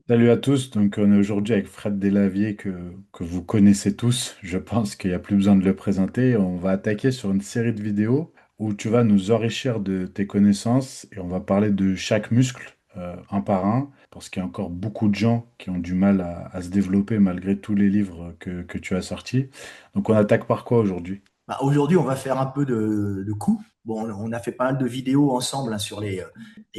Salut à tous, donc on est aujourd'hui avec Fred Delavier que vous connaissez tous, je pense qu'il n'y a plus besoin de le présenter. On va attaquer sur une série de vidéos où tu vas nous enrichir de tes connaissances et on va parler de chaque muscle un par un, parce qu'il y a encore beaucoup de gens qui ont du mal à se développer malgré tous les livres que tu as sortis. Donc on attaque par quoi aujourd'hui? Bah, aujourd'hui, on va faire un peu de coups. Bon, on a fait pas mal de vidéos ensemble hein, sur les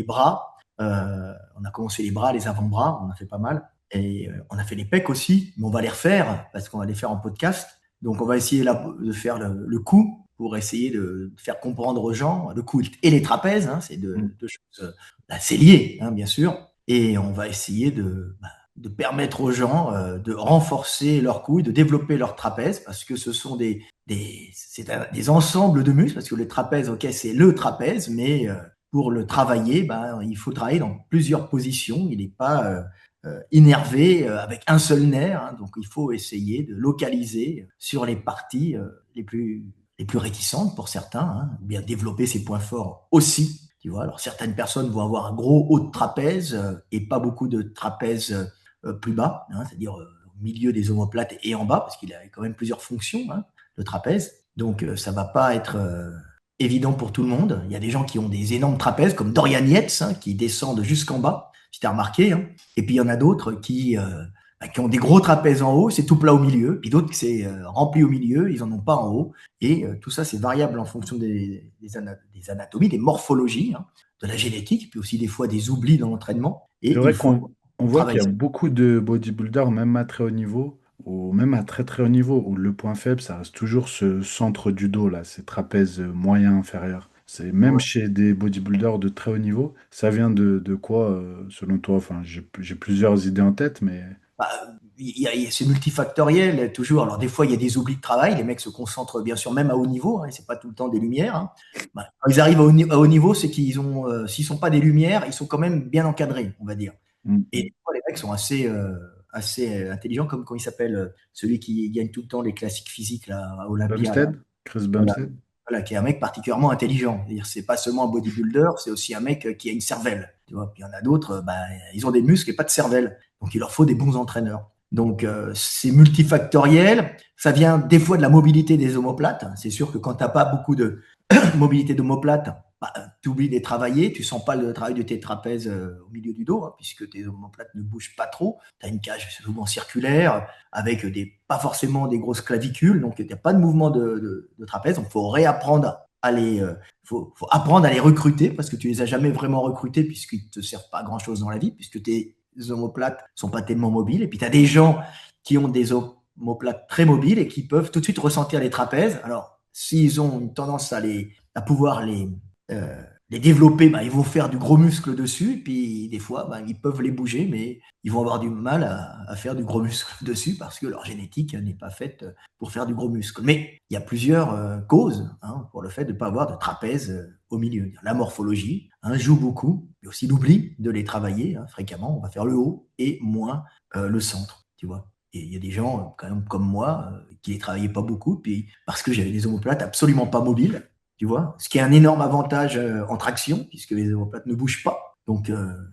bras. On a commencé les bras, les avant-bras, on a fait pas mal. Et on a fait les pecs aussi, mais on va les refaire parce qu'on va les faire en podcast. Donc, on va essayer là, de faire le coup pour essayer de faire comprendre aux gens le coup et les trapèzes. Hein, c'est Mm. deux choses assez liées, hein, bien sûr. Et on va essayer de permettre aux gens de renforcer leur cou et de développer leur trapèze parce que ce sont des ensembles de muscles, parce que le trapèze, ok, c'est le trapèze, mais pour le travailler, ben, il faut travailler dans plusieurs positions. Il n'est pas innervé avec un seul nerf, hein, donc il faut essayer de localiser sur les parties les plus réticentes pour certains, hein, bien développer ses points forts aussi. Tu vois, alors certaines personnes vont avoir un gros haut de trapèze et pas beaucoup de trapèze plus bas, hein, c'est-à-dire au milieu des omoplates et en bas, parce qu'il a quand même plusieurs fonctions, hein, le trapèze. Donc, ça va pas être évident pour tout le monde. Il y a des gens qui ont des énormes trapèzes, comme Dorian Yates, hein, qui descendent jusqu'en bas, si tu as remarqué. Hein. Et puis, il y en a d'autres qui ont des gros trapèzes en haut, c'est tout plat au milieu. Puis d'autres, c'est rempli au milieu, ils en ont pas en haut. Et tout ça, c'est variable en fonction des anatomies, des morphologies, hein, de la génétique, puis aussi des fois des oublis dans l'entraînement. C'est Et il vrai faut qu'on on voit qu'il travailler y a ça. beaucoup de bodybuilders, même à très haut niveau, ou même à très très haut niveau, où le point faible, ça reste toujours ce centre du dos, là, ces trapèzes moyens inférieurs. C'est même Ouais. chez des bodybuilders de très haut niveau, ça vient de quoi, selon toi? Enfin, j'ai plusieurs idées en tête, mais Bah, c'est multifactoriel, toujours. Alors, des fois, il y a des oublis de travail. Les mecs se concentrent, bien sûr, même à haut niveau. Hein, c'est pas tout le temps des lumières. Hein. Bah, quand ils arrivent à haut niveau, c'est qu'ils ont, s'ils sont pas des lumières, ils sont quand même bien encadrés, on va dire. Et mm. des fois, les mecs sont assez intelligents, comme quand il s'appelle celui qui gagne tout le temps les classiques physiques là, à Olympia. Là. Bumstead? Chris Voilà. Bumstead? Voilà, qui est un mec particulièrement intelligent. C'est-à-dire, c'est pas seulement un bodybuilder, c'est aussi un mec qui a une cervelle. Tu vois, puis il y en a d'autres, ils ont des muscles et pas de cervelle. Donc, il leur faut des bons entraîneurs. Donc, c'est multifactoriel. Ça vient des fois de la mobilité des omoplates. C'est sûr que quand tu n'as pas beaucoup de mobilité d'omoplate, bah, tu oublies de les travailler. Tu sens pas le travail de tes trapèzes au milieu du dos, hein, puisque tes omoplates ne bougent pas trop. Tu as une cage souvent circulaire avec pas forcément des grosses clavicules, donc il n'y a pas de mouvement de trapèze. Donc, il faut réapprendre faut apprendre à les recruter parce que tu les as jamais vraiment recrutés puisqu'ils ne te servent pas à grand chose dans la vie, puisque tes omoplates sont pas tellement mobiles. Et puis, tu as des gens qui ont des omoplates très mobiles et qui peuvent tout de suite ressentir les trapèzes. Alors, s'ils ont une tendance à pouvoir euh, les développer, bah, ils vont faire du gros muscle dessus. Et puis, des fois, bah, ils peuvent les bouger, mais ils vont avoir du mal à faire du gros muscle dessus parce que leur génétique n'est pas faite pour faire du gros muscle. Mais il y a plusieurs causes hein, pour le fait de ne pas avoir de trapèze au milieu. La morphologie hein, joue beaucoup, mais aussi l'oubli de les travailler hein, fréquemment. On va faire le haut et moins le centre, tu vois. Et il y a des gens, quand même, comme moi, qui les travaillaient pas beaucoup, puis parce que j'avais des omoplates absolument pas mobiles, tu vois. Ce qui est un énorme avantage en traction, puisque les omoplates ne bougent pas. Donc,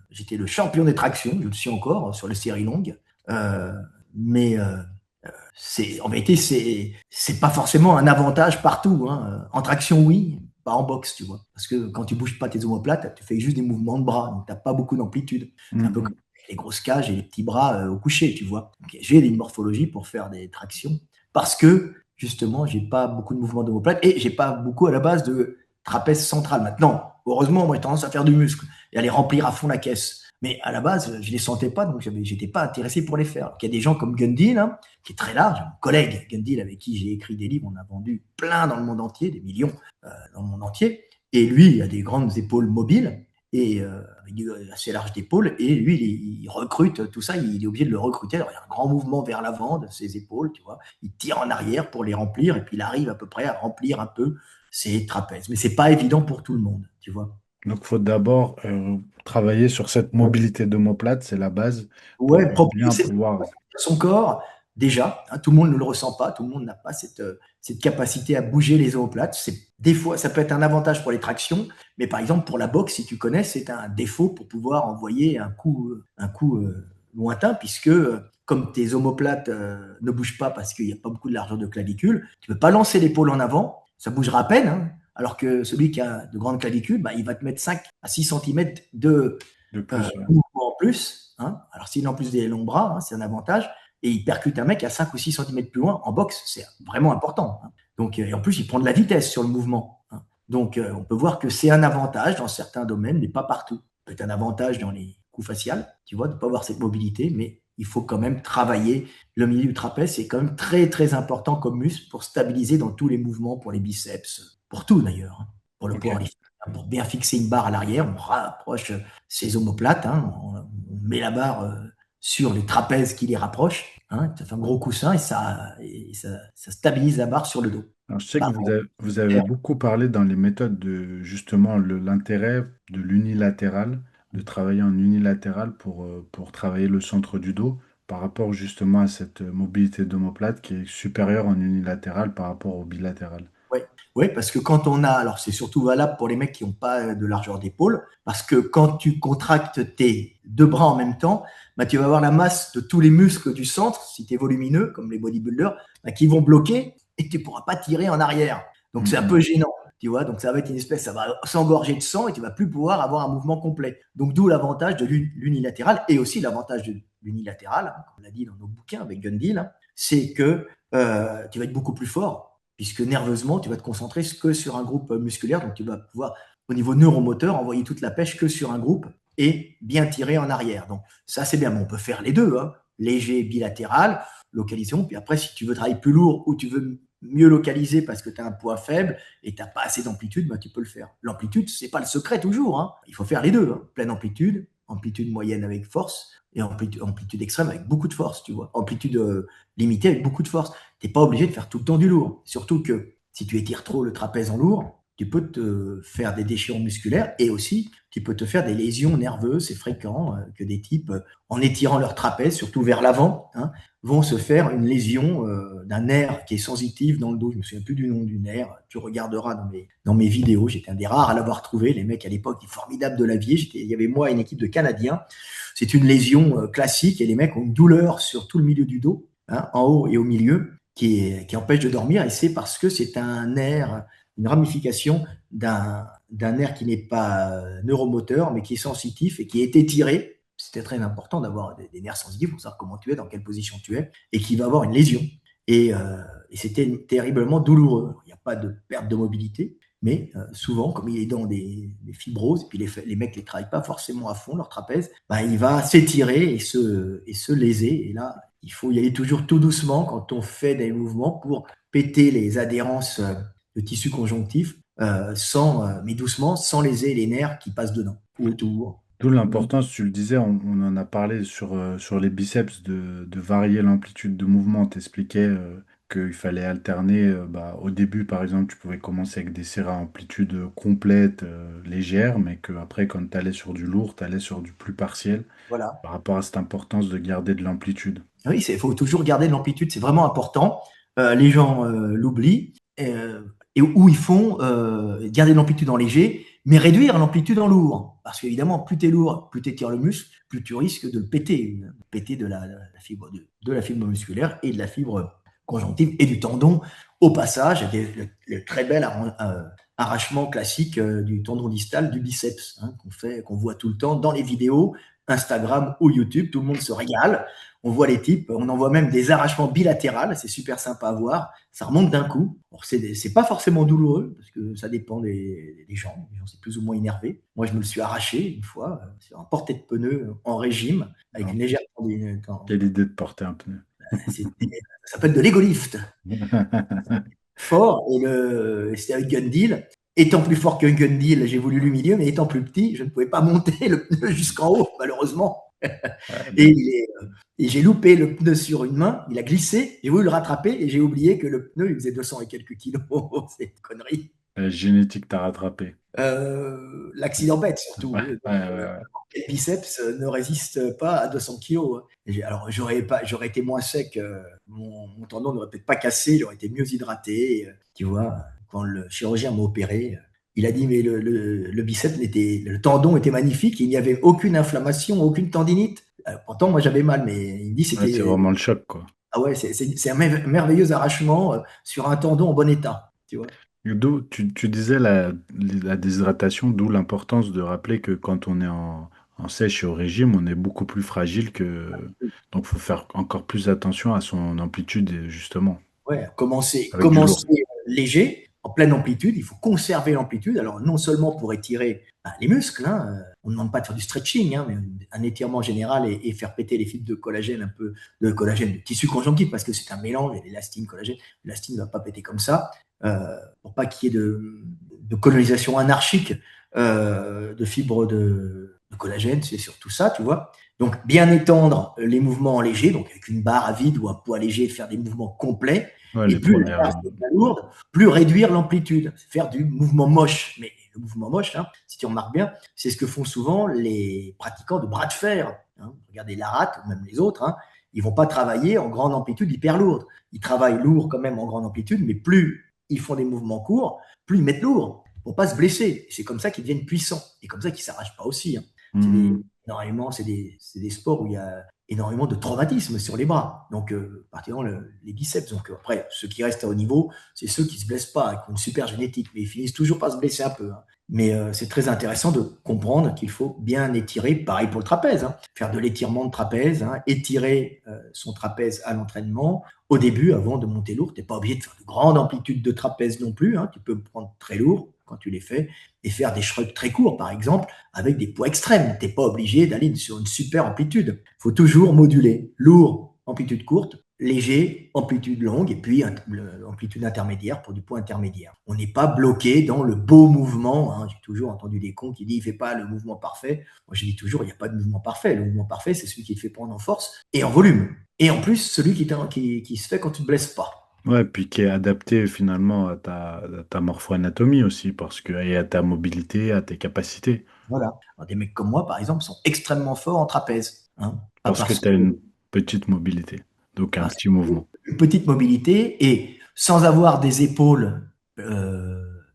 j'étais le champion des tractions, je le suis encore sur les séries longues. Euh, mais en vérité, c'est pas forcément un avantage partout. Hein. En traction, oui, pas en boxe, tu vois. Parce que quand tu bouges pas tes omoplates, tu fais juste des mouvements de bras, donc t'as pas beaucoup d'amplitude. C'est un peu comme Mm. les grosses cages et les petits bras au coucher, tu vois. Donc, j'ai une morphologie pour faire des tractions parce que justement, j'ai pas beaucoup de mouvements d'omoplate et j'ai pas beaucoup à la base de trapèze central. Maintenant, heureusement, moi, j'ai tendance à faire du muscle et à les remplir à fond la caisse. Mais à la base, je les sentais pas, donc j'étais pas intéressé pour les faire. Il y a des gens comme Gundy, là, qui est très large, mon collègue Gundy, avec qui j'ai écrit des livres, on a vendu plein dans le monde entier, des millions dans le monde entier. Et lui, il a des grandes épaules mobiles et assez larges d'épaules. Et lui, il recrute tout ça, il est obligé de le recruter. Alors, il y a un grand mouvement vers l'avant de ses épaules, tu vois. Il tire en arrière pour les remplir et puis il arrive à peu près à remplir un peu ses trapèzes. Mais c'est pas évident pour tout le monde, tu vois. Donc, il faut d'abord travailler sur cette mobilité d'omoplate, c'est la base pour Ouais, bien c'est pouvoir. son corps, déjà, hein, tout le monde ne le ressent pas, tout le monde n'a pas cette capacité à bouger les omoplates. Des fois, ça peut être un avantage pour les tractions, mais par exemple pour la boxe, si tu connais, c'est un défaut pour pouvoir envoyer un coup lointain, puisque comme tes omoplates ne bougent pas parce qu'il n'y a pas beaucoup de largeur de clavicule, tu ne peux pas lancer l'épaule en avant, ça bougera à peine, hein, alors que celui qui a de grandes clavicules, bah, il va te mettre 5 à 6 cm de De plus, ouais. mouvement en plus. Hein. Alors s'il a en plus des longs bras, hein, c'est un avantage, et il percute un mec à 5 ou 6 cm plus loin en boxe, c'est vraiment important. Hein. Donc, et en plus, il prend de la vitesse sur le mouvement. Hein. Donc, on peut voir que c'est un avantage dans certains domaines, mais pas partout. C'est un avantage dans les coups faciales, tu vois, de ne pas avoir cette mobilité, mais il faut quand même travailler le milieu du trapèze. C'est quand même très, très important comme muscle pour stabiliser dans tous les mouvements, pour les biceps, pour tout d'ailleurs, hein, pour le Ok. powerlifting. Pour bien fixer une barre à l'arrière, on rapproche ses omoplates, hein, on met la barre sur les trapèzes qui les rapprochent, hein, ça fait un gros coussin ça stabilise la barre sur le dos. Alors, je sais que Bah, vous avez beaucoup parlé dans les méthodes de justement l'intérêt de l'unilatéral, de travailler en unilatéral pour travailler le centre du dos par rapport justement à cette mobilité d'omoplate qui est supérieure en unilatéral par rapport au bilatéral. ouais. Ouais, parce que quand on a, alors c'est surtout valable pour les mecs qui n'ont pas de largeur d'épaule, parce que quand tu contractes tes deux bras en même temps, bah, tu vas avoir la masse de tous les muscles du centre, si tu es volumineux, comme les bodybuilders, bah, qui vont bloquer et tu ne pourras pas tirer en arrière. Donc c'est un peu Mhm. gênant, tu vois. Donc ça va être une espèce, ça va s'engorger de sang et tu vas plus pouvoir avoir un mouvement complet. Donc d'où l'avantage de l'unilatéral et aussi l'avantage de l'unilatéral, hein, comme on l'a dit dans nos bouquins avec Gun hein, c'est que tu vas être beaucoup plus fort puisque nerveusement, tu vas te concentrer que sur un groupe musculaire, donc tu vas pouvoir, au niveau neuromoteur, envoyer toute la pêche que sur un groupe et bien tirer en arrière. Donc ça, c'est bien, mais on peut faire les deux, hein, léger, bilatéral, localisation, puis après, si tu veux travailler plus lourd ou tu veux mieux localiser parce que tu as un poids faible et tu n'as pas assez d'amplitude, bah, tu peux le faire. L'amplitude, ce n'est pas le secret toujours, hein. Il faut faire les deux, hein. Pleine amplitude, amplitude moyenne avec force, et amplitude extrême avec beaucoup de force, tu vois. Amplitude limitée avec beaucoup de force. Tu n'es pas obligé de faire tout le temps du lourd. Surtout que si tu étires trop le trapèze en lourd, tu peux te faire des déchirures musculaires et aussi tu peux te faire des lésions nerveuses. C'est fréquent que des types, en étirant leur trapèze, surtout vers l'avant, hein, vont se faire une lésion d'un nerf qui est sensitif dans le dos. Je ne me souviens plus du nom du nerf. Tu regarderas dans mes vidéos. J'étais un des rares à l'avoir trouvé. Les mecs à l'époque, des formidables de l'avier. Il y avait moi et une équipe de Canadiens. C'est une lésion classique et les mecs ont une douleur sur tout le milieu du dos, hein, en haut et au milieu, qui empêche de dormir. Et c'est parce que c'est un nerf, une ramification d'un nerf qui n'est pas neuromoteur, mais qui est sensitif et qui est étiré. C'était très important d'avoir des nerfs sensitifs pour savoir comment tu es, dans quelle position tu es, et qui va avoir une lésion. Et c'était terriblement douloureux. Il n'y a pas de perte de mobilité, mais souvent, comme il est dans des fibroses, et puis les mecs ne les travaillent pas forcément à fond, leur trapèze, ben, il va s'étirer et se léser. Et là, il faut y aller toujours tout doucement quand on fait des mouvements pour péter les adhérences de tissu conjonctif, mais doucement, sans léser les nerfs qui passent dedans ou autour. D'où l'importance, tu le disais, on en a parlé sur les biceps, de varier l'amplitude de mouvement. T'expliquais qu'il fallait alterner. Bah, au début, par exemple, tu pouvais commencer avec des séries à amplitude complète, légère, mais qu'après, quand tu allais sur du lourd, tu allais sur du plus partiel Voilà. par rapport à cette importance de garder de l'amplitude. Oui, il faut toujours garder de l'amplitude, c'est vraiment important. Les gens l'oublient et où ils font garder de l'amplitude en léger, mais réduire l'amplitude en lourd. Parce qu'évidemment, plus tu es lourd, plus tu étires le muscle, plus tu risques de le péter de la fibre musculaire et de la fibre conjonctive et du tendon. Au passage, il y a le très bel arrachement classique du tendon distal du biceps, hein, qu'on voit tout le temps dans les vidéos Instagram ou YouTube. Tout le monde se régale. On voit les types, on en voit même des arrachements bilatérales, c'est super sympa à voir, ça remonte d'un coup. C'est pas forcément douloureux, parce que ça dépend des gens, les gens c'est plus ou moins énervé. Moi je me le suis arraché une fois, sur un porté de pneu en régime, avec Alors, une légère quelle idée de porter un pneu. ça s'appelle de l'égolift. Fort, c'était avec Gundil. Étant plus fort qu'un Gundil, j'ai voulu l'humilier, mais étant plus petit, je ne pouvais pas monter le pneu jusqu'en haut, malheureusement. Ouais, Et, ben, et j'ai loupé le pneu sur une main, il a glissé, j'ai voulu le rattraper et j'ai oublié que le pneu il faisait 200 et quelques kilos. C'est une connerie. la génétique t'a rattrapé. L'accident bête surtout. Ouais, ouais, ouais, Le biceps ne résiste pas à 200 kilos. Alors j'aurais été moins sec, mon tendon n'aurait peut-être pas cassé, il aurait été mieux hydraté. Tu vois, quand le chirurgien m'a opéré, Il a dit, mais le biceps le tendon était magnifique, il n'y avait aucune inflammation, aucune tendinite. Pourtant, moi, j'avais mal, mais il me dit Ouais, c'est c'était, vraiment le choc, quoi. ah ouais, c'est un merveilleux arrachement sur un tendon en bon état, tu vois. D'où tu disais la déshydratation, d'où l'importance de rappeler que quand on est en sèche et au régime, on est beaucoup plus fragile que... Donc, il faut faire encore plus attention à son amplitude, justement, Ouais, avec du lourd. commencer léger, en pleine amplitude. Il faut conserver l'amplitude. Alors, non seulement pour étirer les muscles, hein, on ne demande pas de faire du stretching, hein, mais un étirement général et faire péter les fibres de collagène, un peu de collagène, de tissu conjonctif, parce que c'est un mélange, il y a l'élastine, collagène. L'élastine ne va pas péter comme ça, pour pas qu'il y ait de colonisation anarchique de fibres de collagène, c'est surtout ça, tu vois. Donc, bien étendre les mouvements légers, donc avec une barre à vide ou un poids léger, faire des mouvements complets. Ouais, Et les plus la premières... barre est lourde, plus réduire l'amplitude, faire du mouvement moche. Mais le mouvement moche, hein, si tu remarques bien, c'est ce que font souvent les pratiquants de bras de fer. Hein. Regardez Larat ou même les autres, hein, ils vont pas travailler en grande amplitude hyper lourde. Ils travaillent lourd quand même en grande amplitude, mais plus ils font des mouvements courts, plus ils mettent lourd pour pas se blesser. C'est comme ça qu'ils deviennent puissants et comme ça qu'ils s'arrachent pas aussi. Hein. C'est Hmm. énormément, c'est des sports où il y a énormément de traumatismes sur les bras. Donc, particulièrement les biceps. Donc, après, ceux qui restent à haut niveau, c'est ceux qui se blessent pas, qui ont une super génétique, mais ils finissent toujours par se blesser un peu. Hein. Mais c'est très intéressant de comprendre qu'il faut bien étirer, pareil pour le trapèze, hein. Faire de l'étirement de trapèze, hein, étirer son trapèze à l'entraînement. Au début, avant de monter lourd, tu n'es pas obligé de faire de grande amplitude de trapèze non plus. Hein. Tu peux prendre très lourd quand tu les fais et faire des shrugs très courts, par exemple, avec des poids extrêmes. Tu n'es pas obligé d'aller sur une super amplitude. Il faut toujours moduler. Lourd, amplitude courte, léger, amplitude longue, et puis amplitude intermédiaire pour du poids intermédiaire. On n'est pas bloqué dans le beau mouvement. Hein. J'ai toujours entendu des cons qui disent il ne fait pas le mouvement parfait. Moi, je dis toujours il n'y a pas de mouvement parfait. Le mouvement parfait, c'est celui qui te fait prendre en force et en volume. Et en plus, celui qui se fait quand tu ne te blesses pas. Ouais, puis qui est adapté finalement à ta morpho-anatomie aussi, parce que, et à ta mobilité, à tes capacités. Voilà. Alors, des mecs comme moi, par exemple, sont extrêmement forts en trapèze. Hein. Pas Parce que parce tu as que une petite mobilité, donc un bah, petit mouvement. une petite mobilité et sans avoir des épaules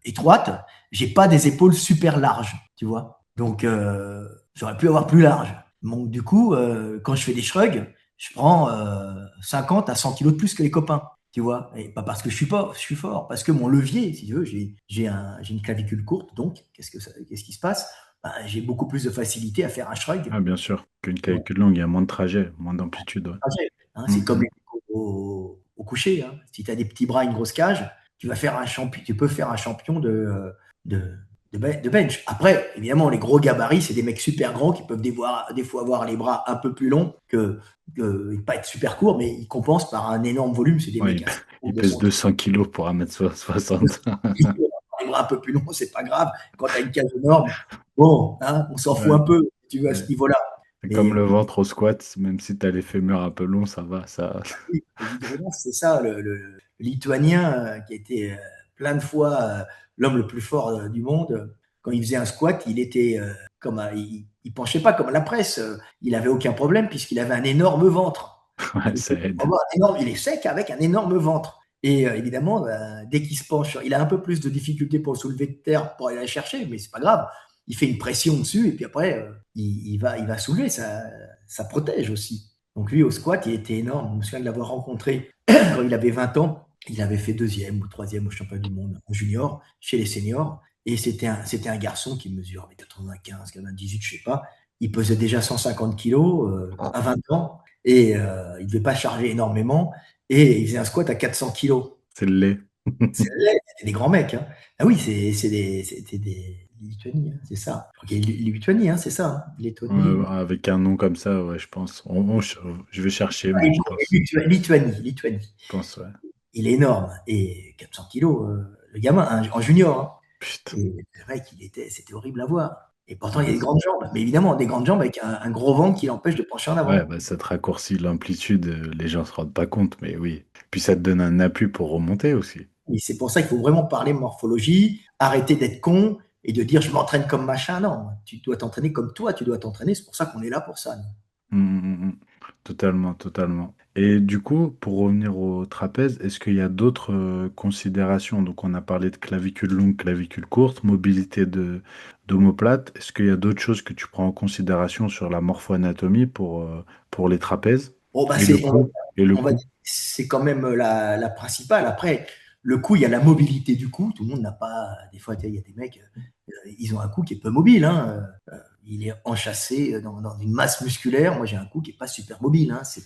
étroites, j'ai pas des épaules super larges, tu vois. Donc j'aurais pu avoir plus large. Donc du coup, quand je fais des shrugs, je prends 50 à 100 kilos de plus que les copains, tu vois. Et pas parce que je suis fort, parce que mon levier, si tu veux, j'ai une clavicule courte, donc qu'est-ce qui se passe? Ben, j'ai beaucoup plus de facilité à faire un shrug. Ah, bien sûr, qu'une Tu vois. calcul longue, il y a moins de trajet, moins d'amplitude. Ouais. Hein, c'est comme Mhm. au coucher. Hein. Si tu as des petits bras, une grosse cage, tu peux faire un champion de, de bench. Après, évidemment, les gros gabarits, c'est des mecs super grands qui peuvent des fois avoir les bras un peu plus longs et pas être super courts, mais ils compensent par un énorme volume. C'est des Ouais, mecs à 100 ou il pèse 200 kilos. 200 kilos pour 1m60. Les bras un peu plus longs, c'est pas grave. Quand tu as une cage énorme, bon, hein, on s'en fout Ouais, un peu, si tu veux, à ce ouais. niveau-là. C'est comme Mais le ventre au squat, même si tu as les fémurs un peu longs, ça va. Ça... oui, évidemment, c'est ça, le Lituanien qui a été plein de fois l'homme le plus fort du monde. Quand il faisait un squat, il était il penchait pas comme la presse. Il avait aucun problème puisqu'il avait un énorme ventre. Ouais, Il ça aide. il est sec avec un énorme ventre. Et évidemment, dès qu'il se penche, il a un peu plus de difficulté pour le soulever de terre pour aller la chercher, mais c'est pas grave. Il fait une pression dessus et puis après, il va soulever. Ça protège aussi. Donc lui, au squat, il était énorme. Je me souviens de l'avoir rencontré quand il avait 20 ans. Il avait fait deuxième ou troisième au championnat du monde en junior, chez les seniors. Et c'était un garçon qui mesurait 95, 98, je sais pas. Il pesait déjà 150 kilos à 20 ans et il ne devait pas charger énormément. Et il faisait un squat à 400 kilos. C'est le lait. C'était des grands mecs. Hein. Ah oui, c'était des Lituanie, hein, c'est ça. Je crois qu'il y a Lituanie, hein, c'est ça. Hein. Lettonie. Avec un nom comme ça, ouais, je pense. Je vais chercher, mais je pense. Lituanie. Je pense, ouais. Il est énorme. Et 400 kilos, le gamin, hein, en junior. Hein. Putain. Et c'est vrai c'était horrible à voir. Et pourtant, il a des grandes jambes. Mais évidemment, des grandes jambes avec un gros ventre qui l'empêche de pencher en Ouais, avant. bah, ça te raccourcit l'amplitude, les gens se rendent pas compte, mais oui. Puis ça te donne un appui pour remonter aussi. Et c'est pour ça qu'il faut vraiment parler morphologie, arrêter d'être con et de dire je m'entraîne comme machin. Non, tu dois t'entraîner comme toi, tu dois t'entraîner. C'est pour ça qu'on est là pour ça. Nous. Hum, hum, hum. Totalement, totalement. Et du coup, pour revenir au trapèze, est-ce qu'il y a d'autres considérations? Donc, on a parlé de clavicule longue, clavicule courte, mobilité d'omoplate. Est-ce qu'il y a d'autres choses que tu prends en considération sur la morpho-anatomie pour les trapèzes? Bon, bah, Et le cou? Et le on va cou? dire, c'est quand même la principale. Après, le cou, il y a la mobilité du cou. Tout le monde n'a pas. Des fois, il y a des mecs, ils ont un cou qui est peu mobile, hein. Il est enchâssé dans une masse musculaire. Moi, j'ai un cou qui est pas super mobile, hein. C'est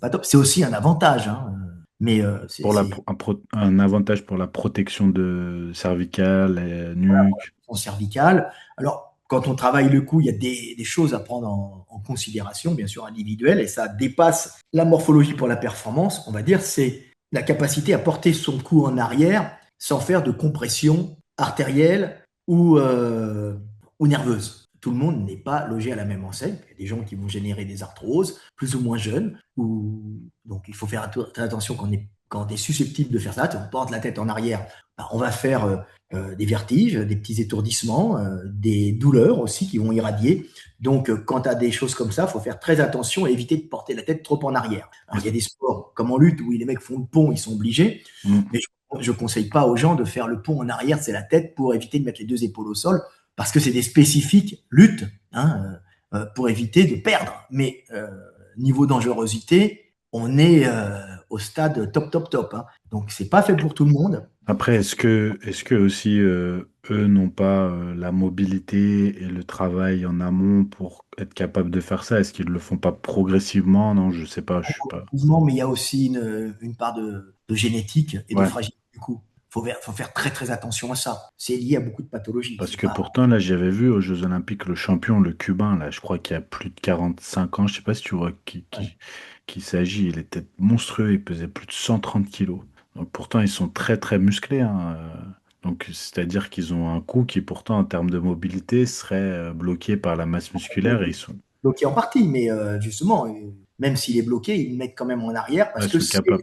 pas top. C'est aussi un avantage, hein. Mais Pour un avantage pour la protection de cervicale et nuque. cervicale. Alors, quand on travaille le cou, il y a des choses à prendre en considération, bien sûr individuelles, et ça dépasse la morphologie pour la performance, on va dire, c'est la capacité à porter son cou en arrière sans faire de compression artérielle ou nerveuse. Tout le monde n'est pas logé à la même enseigne. Il y a des gens qui vont générer des arthroses, plus ou moins jeunes, donc il faut faire très attention quand on est susceptible de faire ça. On porte la tête en arrière, ben, on va faire des vertiges, des petits étourdissements, des douleurs aussi qui vont irradier. Donc, quand tu as des choses comme ça, il faut faire très attention et éviter de porter la tête trop en arrière. Alors, il y a des sports comme en lutte où les mecs font le pont, ils sont obligés, Mm. mais je ne conseille pas aux gens de faire le pont en arrière, c'est la tête, pour éviter de mettre les deux épaules au sol, parce que c'est des spécifiques lutte, hein, pour éviter de perdre. Mais niveau dangerosité, on est au stade top, top, top, hein. Donc, c'est pas fait pour tout le monde. Après, est-ce que aussi eux n'ont pas la mobilité et le travail en amont pour être capables de faire ça? Est-ce qu'ils le font pas progressivement? Non, je sais pas, je suis pas. Mouvement, mais il y a aussi une part de génétique et de Ouais, fragilité du coup. Faut faire très très attention à ça. C'est lié à beaucoup de pathologies. parce C'est que pas. pourtant là, j'avais vu aux Jeux Olympiques le champion, le Cubain, là, je crois qu'il y a plus de 45 ans, je sais pas si tu vois qui s'agit. Il était monstrueux, il pesait plus de 130 kilos. Donc pourtant, ils sont très très musclés, hein. Donc c'est-à-dire qu'ils ont un cou qui pourtant en termes de mobilité serait bloqué par la masse musculaire et Bloqué en partie, mais justement, même s'il est bloqué, ils le mettent quand même en arrière ouais, parce ils que sont capables.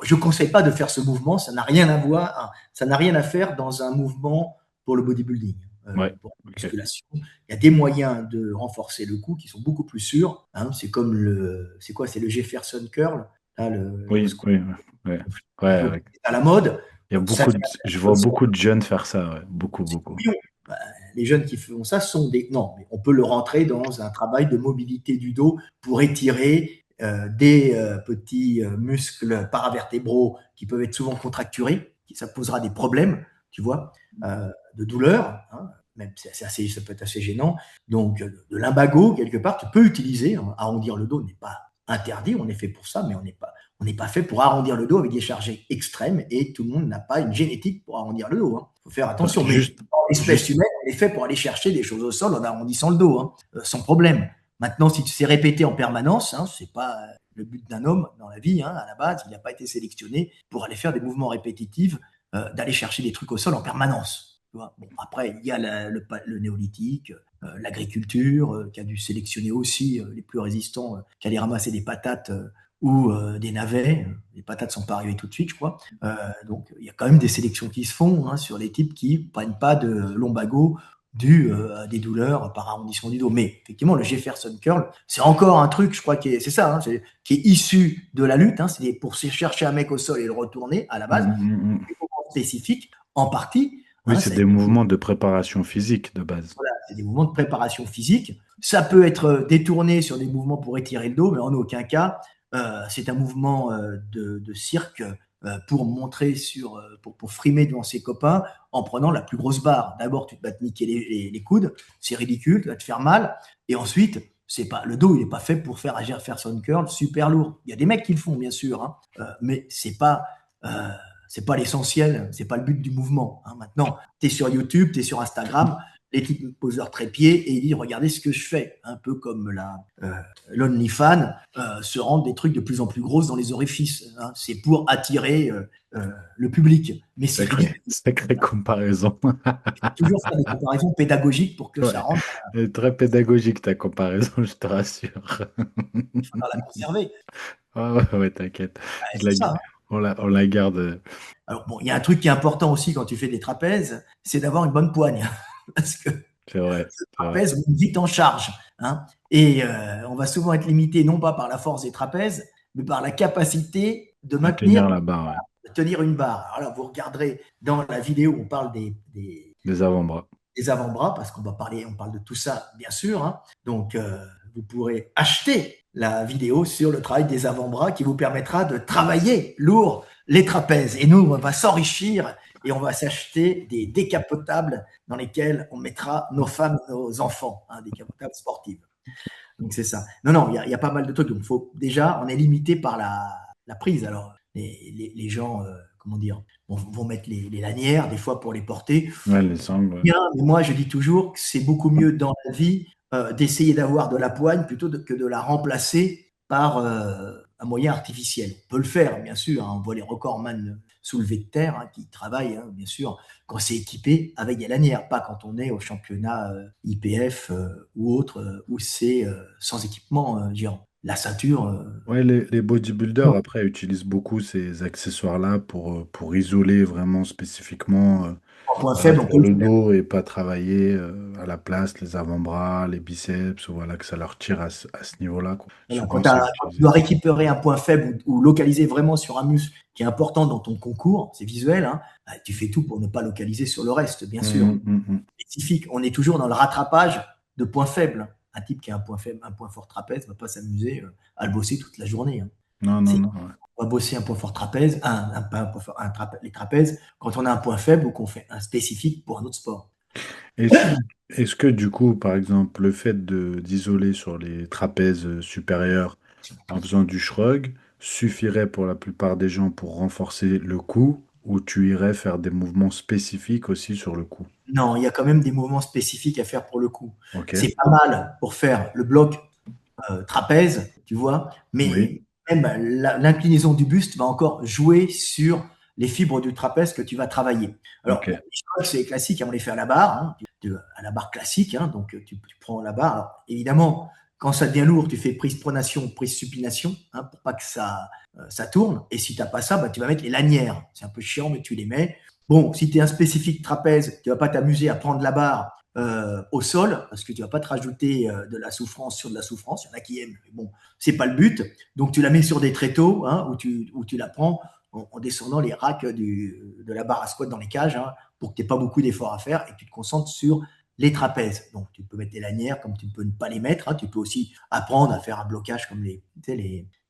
je ne conseille pas de faire ce mouvement, ça n'a rien à voir, hein, ça n'a rien à faire dans un mouvement pour le bodybuilding. Ouais, Pour la ok. musculation, il y a des moyens de renforcer le cou qui sont beaucoup plus sûrs, hein. C'est comme c'est quoi? C'est le Jefferson curl, là, le Oui, squat oui, ouais. un Ouais, peu ouais. à la mode. Il y a Ça beaucoup je vois beaucoup de jeunes faire ça, ouais. Beaucoup, beaucoup. bah, les jeunes qui font ça sont des. Non, mais on peut le rentrer dans un travail de mobilité du dos pour étirer des petits muscles paravertébraux qui peuvent être souvent contracturés. Ça posera des problèmes, tu vois, de douleur, hein. Même ça peut être assez gênant. Donc, de l'imbago, quelque part, tu peux utiliser, hein. Arrondir le dos n'est pas interdit, on est fait pour ça, mais on n'est pas fait pour arrondir le dos avec des chargés extrêmes et tout le monde n'a pas une génétique pour arrondir le dos, hein. Il faut faire attention. Mais Juste, l'espèce juste, humaine, elle est faite pour aller chercher des choses au sol en arrondissant le dos, hein, sans problème. Maintenant, si tu sais répéter en permanence, hein, c'est pas le but d'un homme dans la vie, hein, à la base, il n'a pas été sélectionné pour aller faire des mouvements répétitifs, d'aller chercher des trucs au sol en permanence. Tu vois. Bon, après, il y a le néolithique, l'agriculture, qui a dû sélectionner aussi les plus résistants, qui allaient ramasser des patates ou des navets. Les patates sont pas arrivées tout de suite, je crois. Donc, il y a quand même des sélections qui se font, hein, sur les types qui ne prennent pas de lombago dû à des douleurs par arrondissement du dos. Mais effectivement, le Jefferson curl, c'est encore un truc, je crois, c'est ça, hein, qui est issu de la lutte, hein. C'est pour chercher un mec au sol et le retourner à la mm, base, mm, mm. spécifique, en partie, Oui, hein. c'est Ça, des mouvements de préparation physique de base. voilà, c'est des mouvements de préparation physique. Ça peut être détourné sur des mouvements pour étirer le dos, mais en aucun cas, c'est un mouvement de cirque pour montrer pour frimer devant ses copains en prenant la plus grosse barre. D'abord, tu vas te niquer les coudes, c'est ridicule, tu vas te faire mal. Et ensuite, le dos, il n'est pas fait pour faire agir Jefferson curl super lourd. Il y a des mecs qui le font, bien sûr, hein, mais euh, c'est pas l'essentiel, c'est pas le but du mouvement, hein. Maintenant, tu es sur YouTube, tu es sur Instagram, les types posent leur trépied et ils disent regardez ce que je fais. Un peu comme l'OnlyFan se rendent des trucs de plus en plus grosses dans les orifices, hein. C'est pour attirer le public. Mais c'est Sacré, ridicule. sacrée comparaison. Il faut toujours faire des comparaisons pédagogiques pour que ça Ouais, rentre. très pédagogique ta comparaison, je te rassure. Il faut la conserver. Ah ouais, ouais, t'inquiète. Je la, C'est ça, hein. on la garde. Alors bon, il y a un truc qui est important aussi quand tu fais des trapèzes, c'est d'avoir une bonne poigne. Parce que C'est vrai, c'est vrai. Trapèze monte vite en charge, hein. Et on va souvent être limité non pas par la force des trapèzes, mais par la capacité de À maintenir, tenir la barre, ouais. de tenir une barre. Alors là, vous regarderez dans la vidéo, on parle Des avant-bras. des avant-bras, parce qu'on va parler, on parle de tout ça, bien sûr, hein. Donc, vous pourrez acheter la vidéo sur le travail des avant-bras qui vous permettra de travailler lourd les trapèzes. Et nous, on va s'enrichir et on va s'acheter des décapotables dans lesquels on mettra nos femmes, nos enfants, hein, décapotables sportives. Donc, c'est ça. Non, non, il y a pas mal de trucs. Donc, faut, déjà, on est limité par la prise. Alors, les gens, comment dire, vont mettre les lanières, des fois, pour les porter Ouais, les sangles, ouais. bien, mais moi je dis toujours que c'est beaucoup mieux dans la vie d'essayer d'avoir de la poigne plutôt que de la remplacer par un moyen artificiel. On peut le faire, bien sûr, hein. On voit les recordman soulevés de terre hein, qui travaillent, hein, bien sûr, quand c'est équipé avec des lanières, pas quand on est au championnat IPF ou autre, où c'est sans équipement, la ceinture. Ouais, les bodybuilders, après, utilisent beaucoup ces accessoires-là pour isoler vraiment spécifiquement En point voilà, faible, on peut sur le le faire. dos et pas travailler à la place les avant-bras, les biceps, ou voilà, que ça leur tire à ce niveau-là, quoi. Voilà, Souvent, c'est quand tu utilisé. dois récupérer un point faible ou localiser vraiment sur un muscle qui est important dans ton concours, c'est visuel, hein, bah, tu fais tout pour ne pas localiser sur le reste, bien sûr. Spécifique, on est toujours dans le rattrapage de points faibles. Un type qui a un point faible, un point fort trapèze, ne va pas s'amuser à le bosser toute la journée, hein. Non, non, C'est, non, ouais. on va bosser un point fort trapèze, pas un point fort, les trapèzes, quand on a un point faible ou qu'on fait un spécifique pour un autre sport. Est-ce, est-ce que du coup, par exemple, le fait d'isoler sur les trapèzes supérieurs en faisant du shrug suffirait pour la plupart des gens pour renforcer le cou, ou tu irais faire des mouvements spécifiques aussi sur le cou? Non, il y a quand même des mouvements spécifiques à faire pour le coup. Ok, C'est pas mal pour faire le bloc trapèze, tu vois, oui, mais même l'inclinaison du buste va encore jouer sur les fibres du trapèze que tu vas travailler. Alors, ok, bon, les squats, c'est classique, hein, on les fait à la barre, hein, à la barre classique, hein, donc tu prends la barre. Alors, évidemment, quand ça devient lourd, tu fais prise pronation, prise supination, hein, pour pas que ça tourne. Et si tu n'as pas ça, bah, tu vas mettre les lanières. C'est un peu chiant, mais tu les mets. Bon, si tu es un spécifique trapèze, tu vas pas t'amuser à prendre la barre au sol, parce que tu vas pas te rajouter de la souffrance sur de la souffrance. Il y en a qui aiment, mais bon, c'est pas le but. Donc tu la mets sur des tréteaux, hein, où tu la prends en descendant les racks de la barre à squat dans les cages, hein, pour que tu n'aies pas beaucoup d'efforts à faire et que tu te concentres sur les trapèzes. Donc tu peux mettre des lanières comme tu peux ne pas les mettre, hein. Tu peux aussi apprendre à faire un blocage comme tu sais,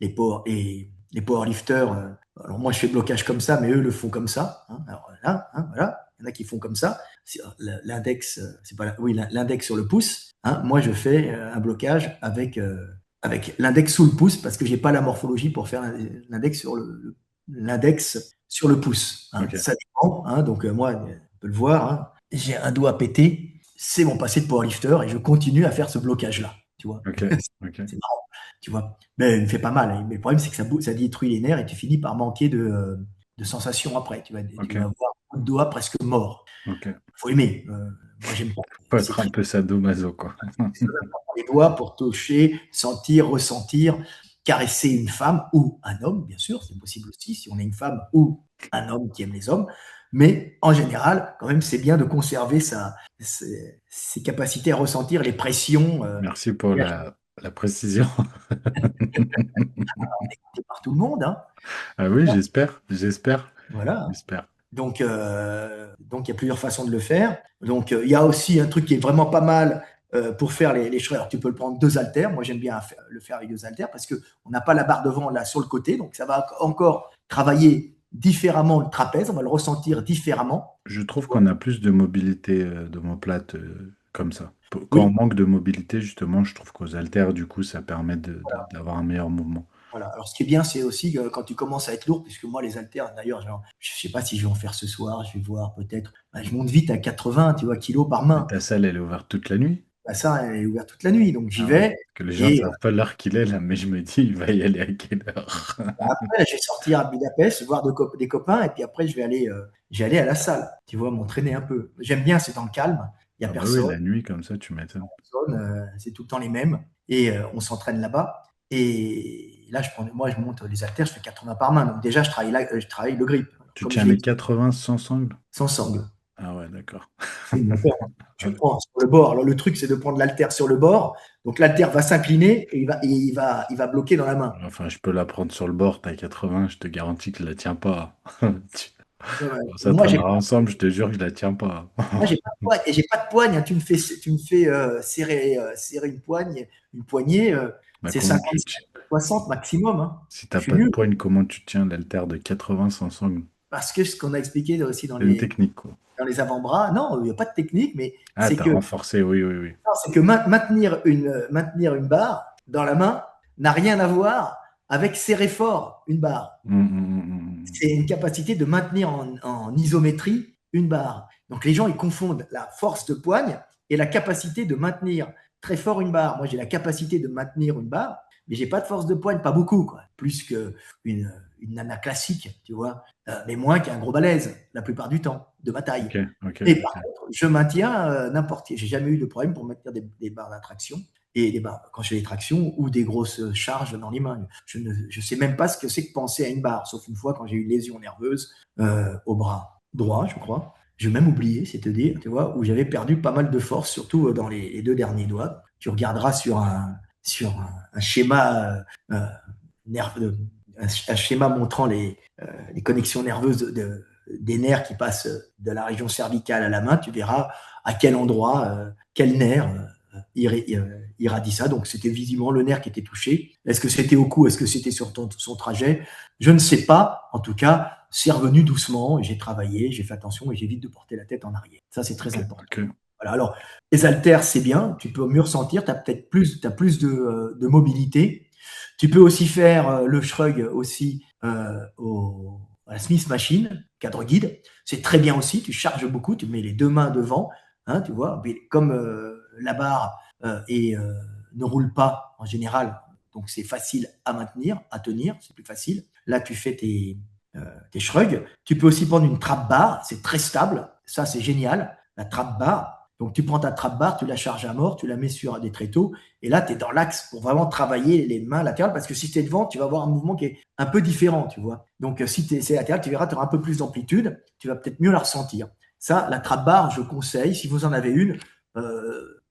les powerlifters. Alors moi je fais blocage comme ça, mais eux le font comme ça, hein. Alors là, hein, voilà, il y en a qui font comme ça. L'index, c'est pas oui, l'index sur le pouce, hein. Moi, je fais un blocage avec l'index sous le pouce parce que j'ai pas la morphologie pour faire l'index sur l'index sur le pouce, hein. ok, Ça dépend, hein. Donc moi, on peut le voir, hein. J'ai un doigt pété, c'est mon passé de powerlifter et je continue à faire ce blocage-là, tu vois. ok, ok. C'est marrant, tu vois. Mais il me fait pas mal, hein. Mais le problème, c'est que ça détruit les nerfs et tu finis par manquer de sensations après. Tu vas Ok, avoir un doigt presque mort. ok. Faut aimer. Moi, j'aime pas. Faut C'est être un très peu sadomaso, quoi. les doigts pour toucher, sentir, ressentir, caresser une femme ou un homme, bien sûr, c'est possible aussi si on est une femme ou un homme qui aime les hommes. Mais en général, quand même, c'est bien de conserver ses capacités à ressentir les pressions Merci pour la précision. par tout le monde, hein. Ah oui, j'espère, j'espère, Voilà. j'espère. Donc, il y a plusieurs façons de le faire. Donc, il y a aussi un truc qui est vraiment pas mal pour faire les cheveux. Alors, tu peux le prendre deux haltères. Moi, j'aime bien le faire avec deux haltères parce qu'on n'a pas la barre devant là sur le côté. Donc, ça va encore travailler différemment le trapèze. On va le ressentir différemment. Je trouve qu'on a plus de mobilité d'omoplate comme ça. Quand on Oui, manque de mobilité, justement, je trouve qu'aux haltères, du coup, ça permet d'avoir un meilleur mouvement. voilà. Alors, ce qui est bien, c'est aussi que quand tu commences à être lourd, puisque moi, les haltères, d'ailleurs, je sais pas si je vais en faire ce soir. Je vais voir peut-être. Ben, je monte vite à 80, tu vois, kilos par Mais main. ta salle, elle est ouverte toute la nuit? Ben, ça, elle est ouverte toute la nuit. Donc, j'y Ah ouais. vais. Parce que les gens ne Et savent pas l'heure qu'il est là, mais je me dis, il va y aller à quelle heure? après, je vais sortir à Budapest, voir des copains, et puis après, je vais aller à la salle, tu vois, m'entraîner un peu. J'aime bien, c'est dans le calme, il n'y a Ah bah oui, personne, la nuit, comme ça, tu m'étonnes. c'est tout le temps les mêmes, et on s'entraîne là-bas. Et là, moi, je monte les haltères, je fais 80 par main. Donc déjà, je travaille le grip. Tu Comme tiens je l'ai les dit, 80 sans sangle? sans sangle. Ah ouais, d'accord. C'est une hauteur, hein. Tu prends sur le bord. Alors, le truc, c'est de prendre l'haltère sur le bord. Donc, l'haltère va s'incliner et il va bloquer dans la main. Enfin, je peux la prendre sur le bord, t'as 80, je te garantis que je la tiens pas. Ouais, ouais. On Et moi, j'ai s'entraînera ensemble, je te jure que je la tiens pas. Moi, j'ai pas de poigne. Et j'ai pas de poigne, hein. Tu me fais serrer une poignée, Bah, c'est comment tu 55, tiens? 60 maximum, hein. Si Je t'as suis pas de nul. poigne, comment tu tiens l'haltère de 80 sans sangle? Parce que ce qu'on a expliqué aussi dans C'est une les, technique, quoi. dans les avant-bras, non, il n'y a pas de technique, mais Ah, t'as renforcé, oui, oui, oui. maintenir une barre dans la main n'a rien à voir avec serrer fort une barre. C'est une capacité de maintenir en isométrie une barre. Donc les gens, ils confondent la force de poigne et la capacité de maintenir très fort une barre. Moi, j'ai la capacité de maintenir une barre, mais j'ai pas de force de poigne, pas beaucoup, quoi. Plus qu'une une nana classique, tu vois, mais moins qu'un gros balèze, la plupart du temps, de ma taille. Ok, ok, Et par ok. contre, je maintiens n'importe qui. J'ai jamais eu de problème pour maintenir des barres d'attraction et des barres quand je fais des tractions ou des grosses charges dans les mains. Je sais même pas ce que c'est que penser à une barre, sauf une fois quand j'ai eu une lésion nerveuse au bras droit, je crois. J'ai même oublié, c'est te dire, tu vois, où j'avais perdu pas mal de force, surtout dans les deux derniers doigts. Tu regarderas sur un schéma nerveux, un schéma montrant les connexions nerveuses des nerfs qui passent de la région cervicale à la main, tu verras à quel endroit, quel nerf irradie ça. Donc c'était visiblement le nerf qui était touché. Est-ce que c'était au cou? Est-ce que c'était sur son trajet? Je ne sais pas. En tout cas, c'est revenu doucement et j'ai travaillé, j'ai fait attention et j'évite de porter la tête en arrière. Ça, c'est très Ok, important. ok. Voilà. Alors, les haltères, c'est bien. Tu peux mieux ressentir. Tu as peut-être plus de mobilité. Tu peux aussi faire le shrug aussi à la Smith Machine, cadre guide. C'est très bien aussi. Tu charges beaucoup. Tu mets les deux mains devant. Hein, tu vois, mais comme la barre ne roule pas en général, donc c'est facile à maintenir, à tenir, c'est plus facile. Là, tu fais tes shrugs. Tu peux aussi prendre une trap bar, c'est très stable. Ça, c'est génial. La trap bar. Donc, tu prends ta trap bar, tu la charges à mort, tu la mets sur des tréteaux, et là, tu es dans l'axe pour vraiment travailler les mains latérales, parce que si tu es devant, tu vas avoir un mouvement qui est un peu différent, tu vois. Donc, si c'est latéral, tu verras, tu auras un peu plus d'amplitude, tu vas peut-être mieux la ressentir. Ça, la trap bar, je conseille, si vous en avez une,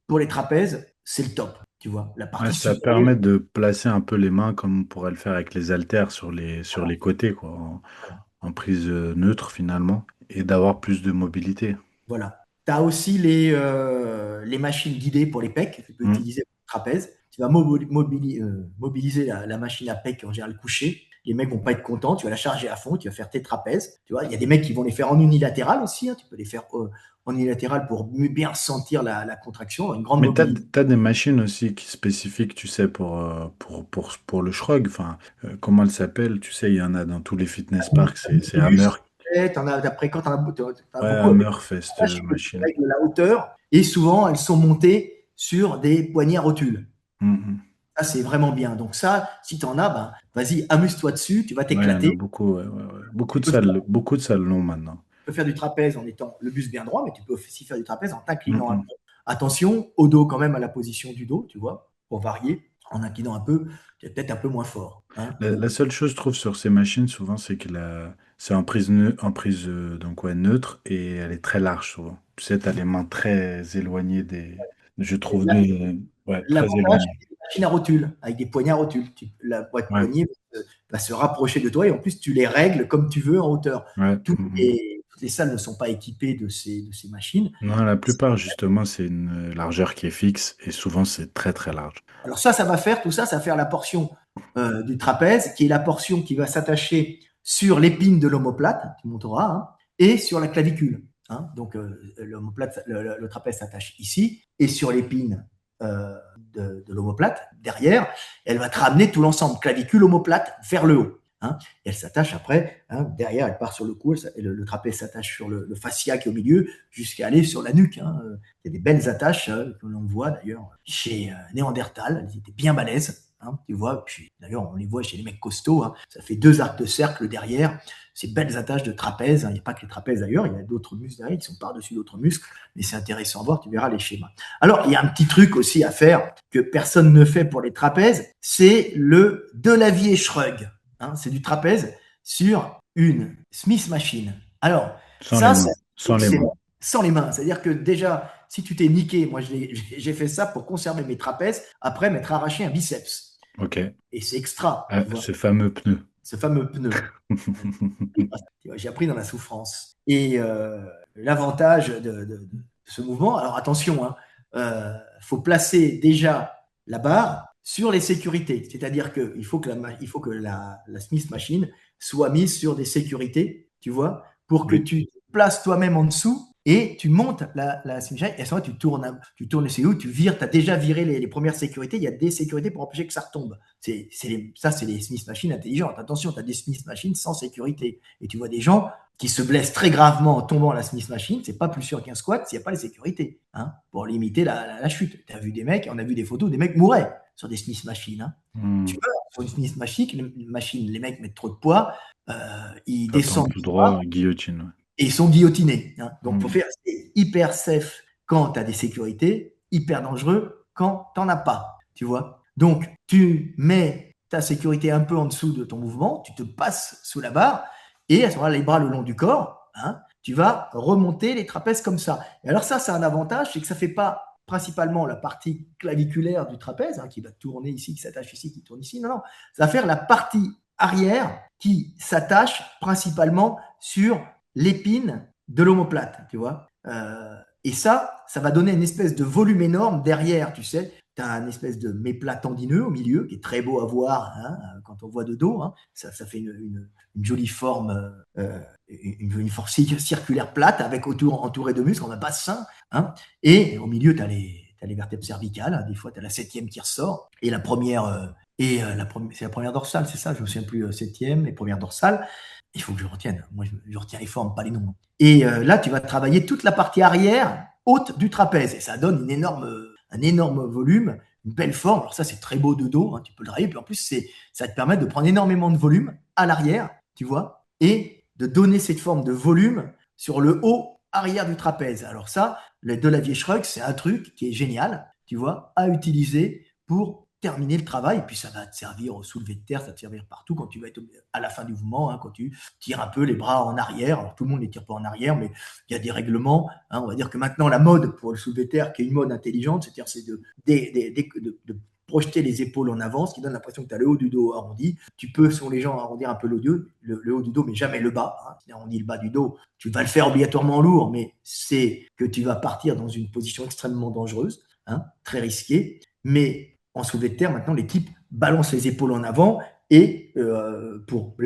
pour les trapèzes, c'est le top, tu vois. La Ouais, partie ça supérieure, permet de placer un peu les mains comme on pourrait le faire avec les haltères sur les côtés, quoi, en prise neutre finalement, et d'avoir plus de mobilité. voilà. Tu as aussi les machines guidées pour les pecs, que tu peux Mm. utiliser pour le trapèze. Tu vas mobiliser la machine à pec en général couchée. Les mecs vont pas être contents, tu vas la charger à fond, tu vas faire tes trapèzes. Tu vois, il y a des mecs qui vont les faire en unilatéral aussi, hein. Tu peux les faire en unilatéral pour bien ressentir la contraction, une grande Mais mobilité. t'as des machines aussi qui spécifiques, tu sais, pour le shrug. Enfin, comment elles s'appellent? Tu sais, il y en a dans tous les fitness parks. C'est Hammer. Après, quand t'en as Ouais, beaucoup, Hammer fait cette machines qui machine. règlent la hauteur et souvent elles sont montées sur des poignées à rotule. Mm, Ça, c'est vraiment bien. Donc ça, si tu en as, ben, vas-y, amuse-toi dessus, tu vas mm. Ouais, il y en a t'éclater. beaucoup. Ouais, ouais, ouais. Tu peux, faire, Beaucoup de salles l'ont maintenant. tu peux faire du trapèze en étant le buste bien droit, mais tu peux aussi faire du trapèze en Mm, t'inclinant un mm. peu. Attention au dos quand même, à la position du dos, tu vois, pour varier. En inclinant un peu, tu es peut-être un peu moins fort. Hein. La seule chose, je trouve, sur ces machines, souvent, c'est que c'est en prise donc, ouais, neutre et elle est très large, souvent. Tu sais, tu as les mains très éloignées je trouve, ouais, très L'avantage, éloignées. c'est les machines à rotule, avec des poignées à rotule. La boîte Ouais, poignée va se rapprocher de toi et en plus, tu les règles comme tu veux en hauteur. ouais. Mm, mm. Toutes les salles ne sont pas équipées de ces machines. Non, la plupart, justement, c'est une largeur qui est fixe et souvent, c'est très, très large. Alors ça va faire, tout ça, ça va faire la portion du trapèze, qui est la portion qui va s'attacher sur l'épine de l'omoplate, tu monteras, hein, et sur la clavicule. Hein. Donc le trapèze s'attache ici, et sur l'épine de l'omoplate, derrière, elle va te ramener tout l'ensemble, clavicule, omoplate, vers le haut. Hein. Et elle s'attache après, hein, derrière, elle part sur le cou, et le trapèze s'attache sur le fascia qui est au milieu, jusqu'à aller sur la nuque. Hein. Il y a des belles attaches que l'on voit d'ailleurs chez Néandertal, elles étaient bien balèzes. Hein, tu vois, puis d'ailleurs on les voit chez les mecs costauds, hein, ça fait 2 arcs de cercle derrière, ces belles attaches de trapèze, hein, il n'y a pas que les trapèzes d'ailleurs, il y a d'autres muscles derrière qui sont par-dessus d'autres muscles, mais c'est intéressant à voir, tu verras les schémas. Alors il y a un petit truc aussi à faire que personne ne fait pour les trapèzes, c'est le Delavier Shrug. Hein, c'est du trapèze sur une Smith Machine. Alors Sans les ça mains. c'est Sans les mains. excellent. sans les mains. C'est-à-dire que déjà, si tu t'es niqué, moi j'ai fait ça pour conserver mes trapèzes, après m'être arraché un biceps. Ok. Et c'est extra, Ah, tu vois, ce fameux pneu. ce fameux pneu. J'ai appris dans la souffrance. Et l'avantage de ce mouvement, alors attention, hein, faut placer déjà la barre sur les sécurités. C'est-à-dire qu'il faut que, il faut que la Smith Machine soit mise sur des sécurités, tu vois, pour que Oui. tu te places toi-même en dessous et tu montes la Smith Machine. Et à ce moment, tu tournes le CU, tu vires, tu as déjà viré les premières sécurités. Il y a des sécurités pour empêcher que ça retombe. Ça, c'est les Smith Machines intelligentes. Attention, tu as des Smith Machines sans sécurité. Et tu vois des gens qui se blessent très gravement en tombant à la Smith Machine, c'est pas plus sûr qu'un squat s'il n'y a pas les sécurités, hein, pour limiter la chute. Tu as vu des mecs, on a vu des photos, des mecs mouraient sur des Smith Machines. Hein. Tu Hmm. meurs sur une Smith machine, les mecs mettent trop de poids, ils T'attends descendent tout droit, guillotine. et ils sont guillotinés. Hein. Ouais. Donc, faut faire hyper safe quand tu as des sécurités, hyper dangereux quand tu n'en as pas. Tu vois. Donc, tu mets ta sécurité un peu en dessous de ton mouvement, tu te passes sous la barre, et à ce moment-là, les bras le long du corps, hein, tu vas remonter les trapèzes comme ça. Et alors, ça, c'est un avantage, c'est que ça ne fait pas principalement la partie claviculaire du trapèze, hein, qui va tourner ici, qui s'attache ici, qui tourne ici. Non, non. Ça va faire la partie arrière qui s'attache principalement sur l'épine de l'omoplate, tu vois. Et ça va donner une espèce de volume énorme derrière, tu sais. Tu as une espèce de méplat tendineux au milieu qui est très beau à voir, hein, quand on voit de dos. Hein. Ça fait une jolie forme, une forme circulaire plate avec entouré de muscles, on a bassin. Hein. Et au milieu, tu as les vertèbres cervicales. Hein. Des fois, tu as la septième qui ressort. Et la première, c'est la première dorsale, c'est ça, je ne me souviens plus, septième et première dorsale. Il faut que je retienne. Moi, je retiens les formes, pas les noms. Et là, tu vas travailler toute la partie arrière haute du trapèze. Et ça donne un énorme volume, une belle forme. Alors ça, c'est très beau de dos, hein, tu peux le travailler. Puis en plus, ça te permet de prendre énormément de volume à l'arrière, tu vois, et de donner cette forme de volume sur le haut arrière du trapèze. Alors ça, le de la shrug, c'est un truc qui est génial, tu vois, à utiliser pour terminer le travail. Et puis ça va te servir au soulevé de terre, ça va te servir partout quand tu vas être à la fin du mouvement, hein, quand tu tires un peu les bras en arrière. Alors tout le monde ne les tire pas en arrière, mais il y a des règlements. Hein, on va dire que maintenant la mode pour le soulevé de terre, qui est une mode intelligente, c'est-à-dire c'est de projeter les épaules en avant, ce qui donne l'impression que tu as le haut du dos arrondi. Tu peux, selon les gens, arrondir un peu le haut du dos, mais jamais le bas. Hein. Si tu arrondis le bas du dos, tu vas le faire obligatoirement lourd, mais c'est que tu vas partir dans une position extrêmement dangereuse, hein, très risquée. Mais en soulevé de terre, maintenant, l'équipe balance les épaules en avant et pour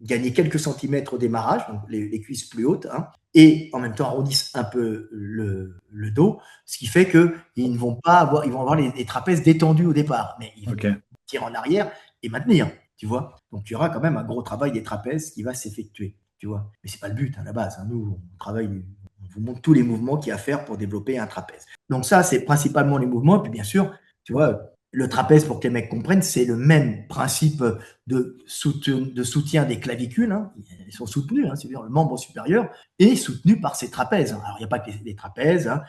gagner quelques centimètres au démarrage, donc les cuisses plus hautes, hein, et en même temps arrondissent un peu le dos, ce qui fait qu'ils ne vont pas avoir, ils vont avoir les trapèzes détendus au départ, mais ils vont Ok. tirer en arrière et maintenir, tu vois. Donc il y aura quand même un gros travail des trapèzes qui va s'effectuer, tu vois. Mais c'est pas le but, hein, à la base. Hein. Nous, on travaille, on vous montre tous les mouvements qu'il y a à faire pour développer un trapèze. Donc ça, c'est principalement les mouvements. Et puis bien sûr, tu vois, le trapèze, pour que les mecs comprennent, c'est le même principe de soutien des clavicules. Hein. Ils sont soutenus, hein, c'est-à-dire le membre supérieur est soutenu par ces trapèzes. Alors, il n'y a pas que les trapèzes, hein,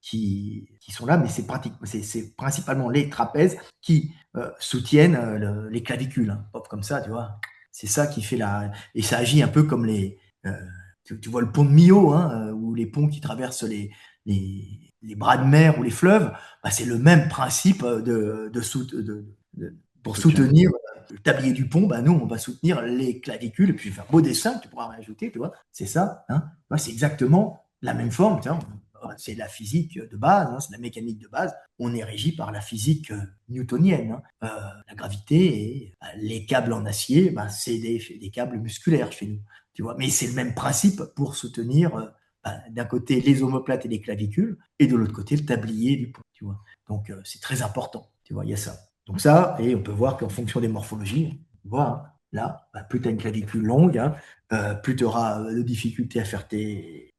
qui sont là, mais c'est principalement les trapèzes qui soutiennent les clavicules. Hein. Hop, comme ça, tu vois. C'est ça qui fait la... Et ça agit un peu comme tu vois le pont de Millau, hein, ou les ponts qui traversent les bras de mer ou les fleuves, bah, c'est le même principe pour Soutien. soutenir le tablier du pont. Bah, nous, on va soutenir les clavicules. Et puis, je vais faire un beau dessin, tu pourras rajouter, tu vois. C'est ça. Hein. Bah, c'est exactement la même forme. C'est la physique de base, hein, c'est la mécanique de base. On est régi par la physique newtonienne. Hein. La gravité et les câbles en acier, bah, c'est des câbles musculaires chez nous. Tu vois. Mais c'est le même principe pour soutenir d'un côté les omoplates et les clavicules, et de l'autre côté le tablier du pont, tu vois. Donc c'est très important, tu vois, il y a ça. Donc ça, et on peut voir qu'en fonction des morphologies, tu vois, hein, là, bah, plus tu as une clavicule longue, hein, plus tu auras de difficultés à faire tes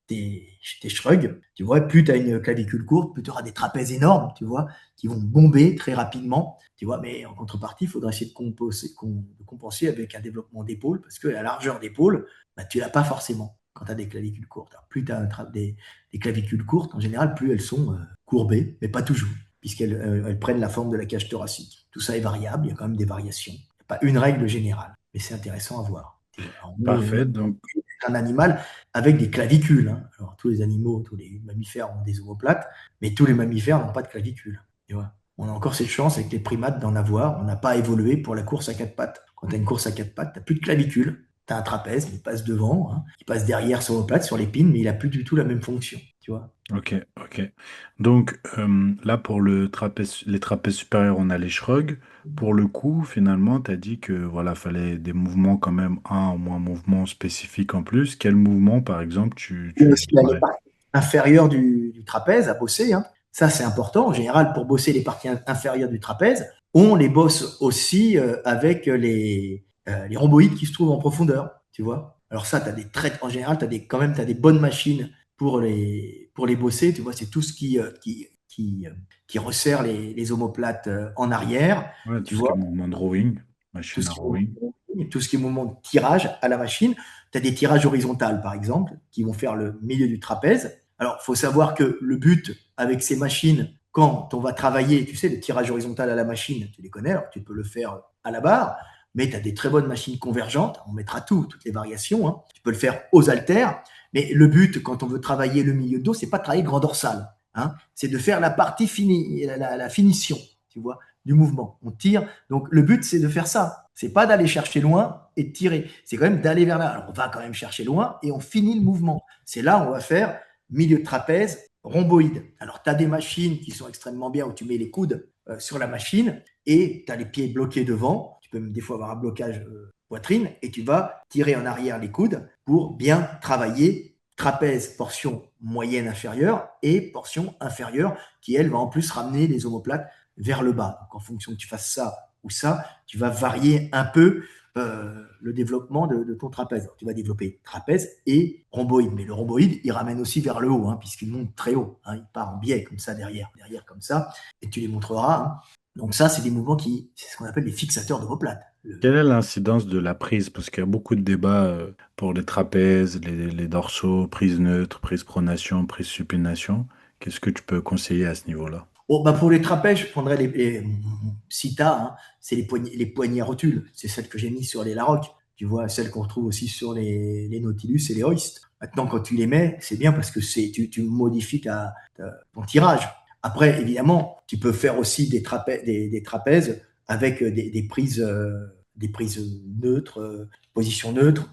shrugs, tu vois, plus tu as une clavicule courte, plus tu auras des trapèzes énormes, tu vois, qui vont bomber très rapidement, tu vois, mais en contrepartie, il faudra essayer de compenser avec un développement d'épaule, parce que la largeur d'épaule, bah, tu l'as pas forcément quand tu as des clavicules courtes. Alors, plus tu as des clavicules courtes, en général, plus elles sont courbées, mais pas toujours, puisqu'elles elles prennent la forme de la cage thoracique. Tout ça est variable, il y a quand même des variations. Il n'y a pas une règle générale, mais c'est intéressant à voir. Alors, Parfait. Donc, un animal avec des clavicules. Hein. Alors, tous les animaux, tous les mammifères ont des omoplates, mais tous les mammifères n'ont pas de clavicules. Tu vois. On a encore cette chance avec les primates d'en avoir. On n'a pas évolué pour la course à quatre pattes. Quand tu as une course à quatre pattes, tu n'as plus de clavicule. Tu as un trapèze, il passe devant, hein. Il passe derrière son omoplate, sur l'épine, mais il n'a plus du tout la même fonction. Tu vois. Ok, ok. Donc là, pour les trapèzes supérieurs, on a les shrugs. Pour le coup, finalement, tu as dit que voilà, fallait des mouvements quand même, un au moins mouvement spécifique en plus. Quel mouvement, par exemple, Il y a tu aussi les listerais? parties inférieures du trapèze à bosser. Hein. Ça, c'est important. En général, pour bosser les parties inférieures du trapèze, on les bosse aussi avec les rhomboïdes qui se trouvent en profondeur. Tu vois. Alors ça, tu as des traits. En général, quand même, tu as des bonnes machines pour les bosser. Tu vois, c'est tout ce qui resserre les omoplates en arrière. Ouais, tout Tu ce qui est vois, mouvement de rowing, tout machine ce à qui rowing. est, tout ce qui est mouvement de tirage à la machine. Tu as des tirages horizontaux, par exemple, qui vont faire le milieu du trapèze. Alors, il faut savoir que le but avec ces machines, quand on va travailler, tu sais, le tirage horizontal à la machine, tu les connais, alors tu peux le faire à la barre, mais tu as des très bonnes machines convergentes, on mettra toutes les variations, hein. Tu peux le faire aux haltères, mais le but, quand on veut travailler le milieu de dos, c'est pas de travailler le grand dorsal, hein, c'est de faire la partie finie, la finition, tu vois, du mouvement. On tire, donc le but, c'est de faire ça. C'est pas d'aller chercher loin et de tirer. C'est quand même d'aller vers là. Alors, on va quand même chercher loin et on finit le mouvement. C'est là où on va faire milieu de trapèze, rhomboïde. Alors, tu as des machines qui sont extrêmement bien où tu mets les coudes sur la machine et tu as les pieds bloqués devant. Tu peux même des fois avoir un blocage poitrine et tu vas tirer en arrière les coudes pour bien travailler trapèze, portion moyenne inférieure et portion inférieure qui, elle, va en plus ramener les omoplates vers le bas. Donc, en fonction que tu fasses ça ou ça, tu vas varier un peu le développement de ton trapèze. Alors, tu vas développer trapèze et rhomboïde. Mais le rhomboïde, il ramène aussi vers le haut, hein, puisqu'il monte très haut. Hein, il part en biais comme ça derrière comme ça, et tu les montreras. Hein. Donc ça, c'est des mouvements c'est ce qu'on appelle les fixateurs d'omoplate. Quelle est l'incidence de la prise? Parce qu'il y a beaucoup de débats pour les trapèzes, les dorsaux, prise neutre, prise pronation, prise supination. Qu'est-ce que tu peux conseiller à ce niveau-là? Oh, bah pour les trapèzes, je prendrais les Sita, hein, c'est les poignées à rotules. C'est celles que j'ai mis sur les Larocque. Tu vois, celles qu'on retrouve aussi sur les Nautilus et les Hoist. Maintenant, quand tu les mets, c'est bien parce que tu modifies ton tirage. Après, évidemment, tu peux faire aussi des trapèzes avec des prises neutres, position neutre.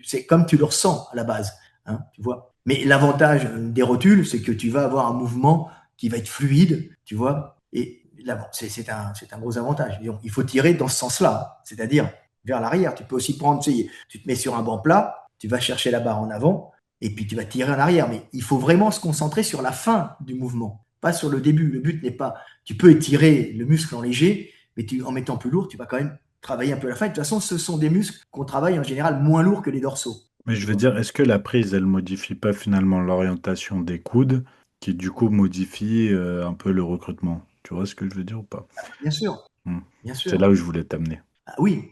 C'est comme tu le ressens à la base. Hein, tu vois. Mais l'avantage des rotules, c'est que tu vas avoir un mouvement qui va être fluide, tu vois. Et là, c'est un gros avantage. Il faut tirer dans ce sens-là, c'est-à-dire vers l'arrière. Tu peux aussi prendre, tu te mets sur un banc plat, tu vas chercher la barre en avant, et puis tu vas tirer en arrière. Mais il faut vraiment se concentrer sur la fin du mouvement, pas sur le début. Le but n'est pas, tu peux étirer le muscle en léger, mais en mettant plus lourd, tu vas quand même travailler un peu à la fin. De toute façon, ce sont des muscles qu'on travaille en général moins lourds que les dorsaux. Mais je Tu veux vois. dire, est-ce que la prise, elle modifie pas finalement l'orientation des coudes, qui du coup modifie un peu le recrutement? Tu vois ce que je veux dire ou pas? Bien sûr, Hmm. bien C'est sûr. là où je voulais t'amener. Ah oui,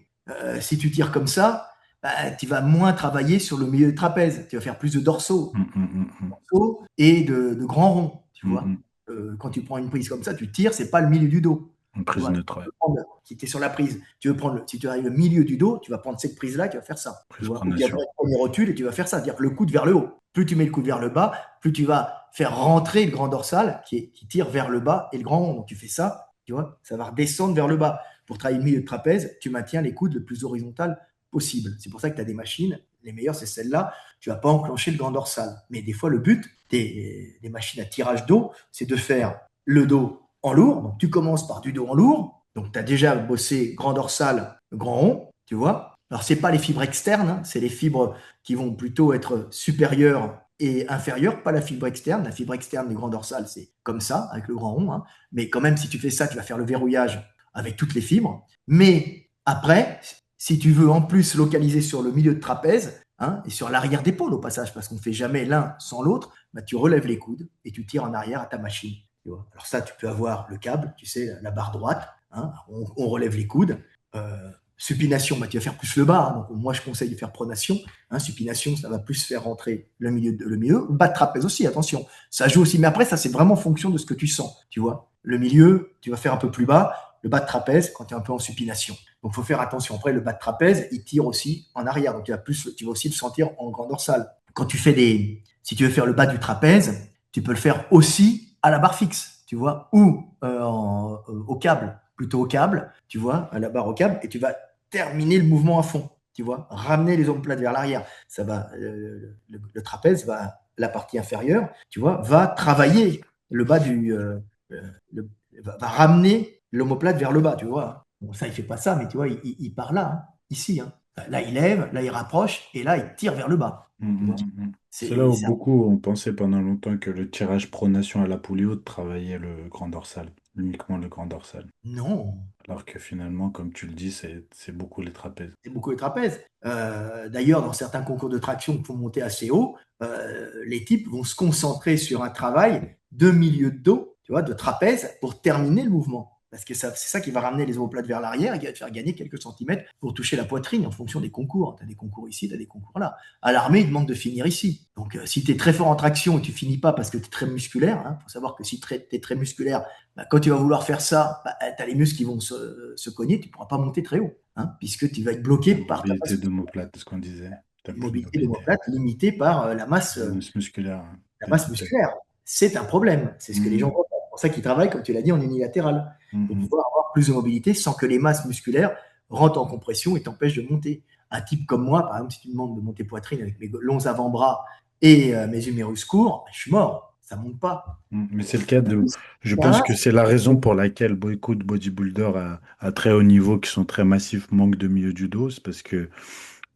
si tu tires comme ça, bah, tu vas moins travailler sur le milieu de trapèze. Tu vas faire plus de dorsaux, Hmm, hmm, hmm, et de grands ronds, tu hmm, vois. hmm. Quand tu prends une prise comme ça, tu tires, c'est pas le milieu du dos. Une Tu prise vois. neutre, ouais. Si tu es sur la prise, si tu arrives au milieu du dos, tu vas prendre cette prise-là, tu vas faire ça. Tu Prise vois. Ou tu vas pronation. prendre une rotule et tu vas faire ça, c'est-à-dire le coude vers le haut. Plus tu mets le coude vers le bas, plus tu vas faire rentrer le grand dorsal qui tire vers le bas et le grand rond. Donc tu fais ça, tu vois, ça va redescendre vers le bas. Pour travailler le milieu de trapèze, tu maintiens les coudes le plus horizontal possible. C'est pour ça que tu as des machines, les meilleures, c'est celle-là. Tu ne vas pas enclencher le grand dorsal. Mais des fois, le but des machines à tirage dos, c'est de faire le dos en lourd. Donc, tu commences par du dos en lourd. Donc, tu as déjà bossé grand dorsal, grand rond, tu vois. Alors, ce n'est pas les fibres externes, hein, c'est les fibres qui vont plutôt être supérieures et inférieures, pas la fibre externe. La fibre externe du grand dorsal, c'est comme ça, avec le grand rond. Hein. Mais quand même, si tu fais ça, tu vas faire le verrouillage avec toutes les fibres. Mais après, si tu veux en plus localiser sur le milieu de trapèze, hein, et sur l'arrière d'épaule au passage, parce qu'on ne fait jamais l'un sans l'autre, bah, tu relèves les coudes et tu tires en arrière à ta machine. Tu vois. Alors ça, tu peux avoir le câble, tu sais, la barre droite, hein, on relève les coudes. Supination, bah, tu vas faire plus le bas. Hein, donc moi, je conseille de faire pronation. Hein, supination, ça va plus faire rentrer le milieu. Bas de trapèze aussi, attention. Ça joue aussi. Mais après, ça, c'est vraiment en fonction de ce que tu sens. Tu vois. Le milieu, tu vas faire un peu plus bas. le bas de trapèze quand tu es un peu en supination. Donc, il faut faire attention. Après, le bas de trapèze, il tire aussi en arrière. Donc, tu vas aussi le sentir en grand dorsal. Quand si tu veux faire le bas du trapèze, tu peux le faire aussi à la barre fixe, tu vois, ou au câble, plutôt au câble, tu vois, à la barre au câble, et tu vas terminer le mouvement à fond, tu vois, ramener les omoplates vers l'arrière. Ça va, le trapèze va, la partie inférieure, tu vois, va travailler le bas le, va ramener l'omoplate vers le bas, tu vois. Bon, ça, il fait pas ça, mais tu vois, il part là, hein, ici. Hein. Là, il lève, là, il rapproche, et là, il tire vers le bas. Tu vois. C'est là où C'est beaucoup ont pensé pendant longtemps que le tirage pronation à la poulie haute travaillait le grand dorsal, uniquement le grand dorsal. Non, Alors que finalement, comme tu le dis, c'est beaucoup les trapèzes. c'est beaucoup les trapèzes. D'ailleurs, dans certains concours de traction qu'il faut monter assez haut, les types vont se concentrer sur un travail de milieu de dos, tu vois, de trapèze, pour terminer le mouvement. Parce que c'est ça qui va ramener les omoplates vers l'arrière et qui va te faire gagner quelques centimètres pour toucher la poitrine en fonction des concours. Tu as des concours ici, tu as des concours là. À l'armée, il demande de finir ici. Donc, si tu es très fort en traction et tu finis pas parce que tu es très musculaire, il faut savoir que si tu es très musculaire, bah, quand tu vas vouloir faire ça, bah, tu as les muscles qui vont se cogner, tu ne pourras pas monter très haut, puisque tu vas être bloqué La par ta mobilité masse, d'omoplate, c'est ce qu'on disait. T'as plus de mobilité mobilité. d'omoplate limitée par La masse musculaire, hein. la T'as une masse certaine- musculaire. C'est un problème. C'est ce que les gens Mhm. voient. C'est pour ça qu'ils travaillent, comme tu l'as dit, en unilatéral, pour Mhm. pouvoir avoir plus de mobilité sans que les masses musculaires rentrent en compression et t'empêchent de monter. Un type comme moi, par exemple, si tu me demandes de monter poitrine avec mes longs avant-bras et mes humérus courts, je suis mort. Ça ne monte pas. Mais c'est le cas de. Je pense Terrain, que c'est la raison pour laquelle beaucoup de bodybuilders à très haut niveau qui sont très massifs manquent de milieu du dos. C'est parce que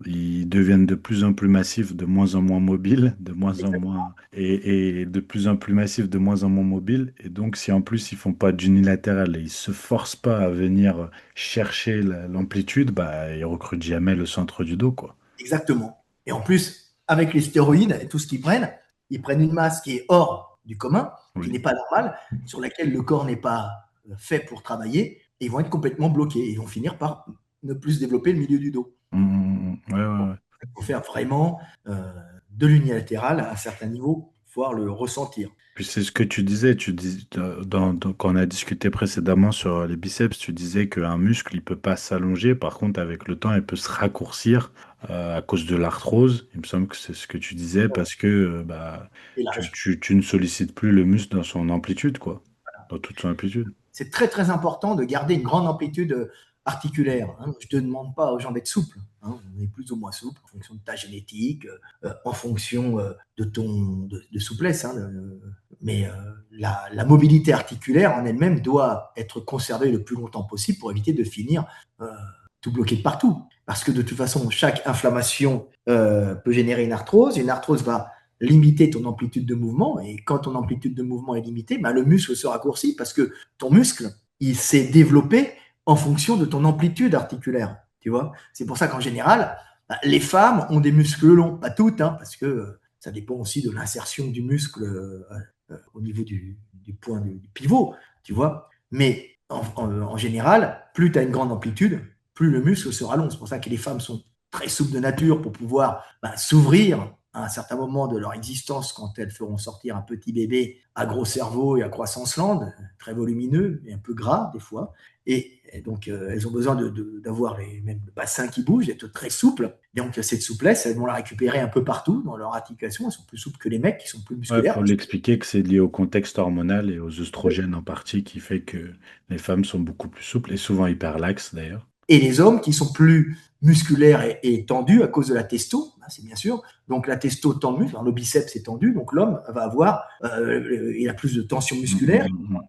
ils deviennent de plus en plus massifs, de moins en moins mobiles, de moins en moins et de plus en plus massifs, de moins en moins mobiles. Et donc, si en plus ils font pas d'unilatéral et ils se forcent pas à venir chercher l'amplitude, bah ils recrutent jamais le centre du dos, quoi. exactement. Et en plus, avec les stéroïdes et tout ce qu'ils prennent, ils prennent une masse qui est hors du commun, qui Oui. n'est pas normale, sur laquelle le corps n'est pas fait pour travailler, et ils vont être complètement bloqués. Ils vont finir par ne plus développer le milieu du dos. Ouais, ouais, ouais. Il faut faire vraiment de l'unilatéral à un certain niveau, pouvoir le ressentir. Puis c'est ce que tu disais, tu dis, quand on a discuté précédemment sur les biceps, tu disais qu'un muscle, il peut pas s'allonger, par contre, avec le temps, il peut se raccourcir à cause de l'arthrose. Il me semble que c'est ce que tu disais, parce que bah, Et tu, l'âge. tu, tu ne sollicites plus le muscle dans son amplitude, quoi, dans toute son amplitude. C'est très très important de garder une grande amplitude articulaire. Je ne demande pas aux gens d'être souples. On est plus ou moins souple en fonction de ta génétique, en fonction de ton de souplesse. Mais la mobilité articulaire en elle-même doit être conservée le plus longtemps possible pour éviter de finir euh, tout bloqué de partout. Parce que de toute façon, chaque inflammation peut générer une arthrose. Une arthrose va limiter ton amplitude de mouvement. Et quand ton amplitude de mouvement est limitée, bah, le muscle se raccourcit parce que ton muscle, il s'est développé en fonction de ton amplitude articulaire. Tu vois, c'est pour ça qu'en général, bah, les femmes ont des muscles longs, pas toutes, parce que ça dépend aussi de l'insertion du muscle au niveau du point du pivot, tu vois. Mais en général, plus tu as une grande amplitude, plus le muscle se rallonge. C'est pour ça que les femmes sont très souples de nature pour pouvoir s'ouvrir à un certain moment de leur existence quand elles feront sortir un petit bébé à gros cerveau et à croissance lente, très volumineux et un peu gras des fois. Et donc, elles ont besoin d'avoir même le bassin qui bouge, d'être très souples. Et donc, cette souplesse, elles vont la récupérer un peu partout dans leur articulation. Elles sont plus souples que les mecs qui sont plus Ouais, musculaires. faut l'expliquer que c'est lié au contexte hormonal et aux oestrogènes en partie qui fait que les femmes sont beaucoup plus souples et souvent hyper laxes d'ailleurs. Et les hommes qui sont plus musculaires et tendus à cause de la testo, c'est bien sûr. Donc la testo tend le muscle, le biceps est tendu, donc l'homme va avoir, il a plus de tension musculaire Mm.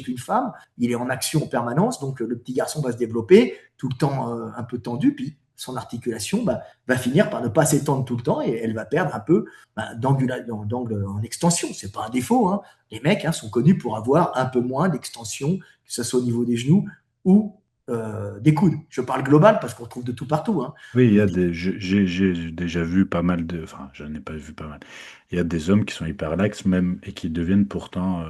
qu'une femme, il est en action en permanence, donc le petit garçon va se développer tout le temps un peu tendu, puis son articulation va finir par ne pas s'étendre tout le temps et elle va perdre un peu d'angle en extension. C'est pas un défaut. Les mecs sont connus pour avoir un peu moins d'extension, que ce soit au niveau des genoux ou des coudes. Je parle global parce qu'on trouve de tout partout. Oui, il y Mais a j'ai déjà vu pas mal de, enfin, j'en ai pas vu pas mal. Il y a des hommes qui sont hyper laxes même et qui deviennent pourtant,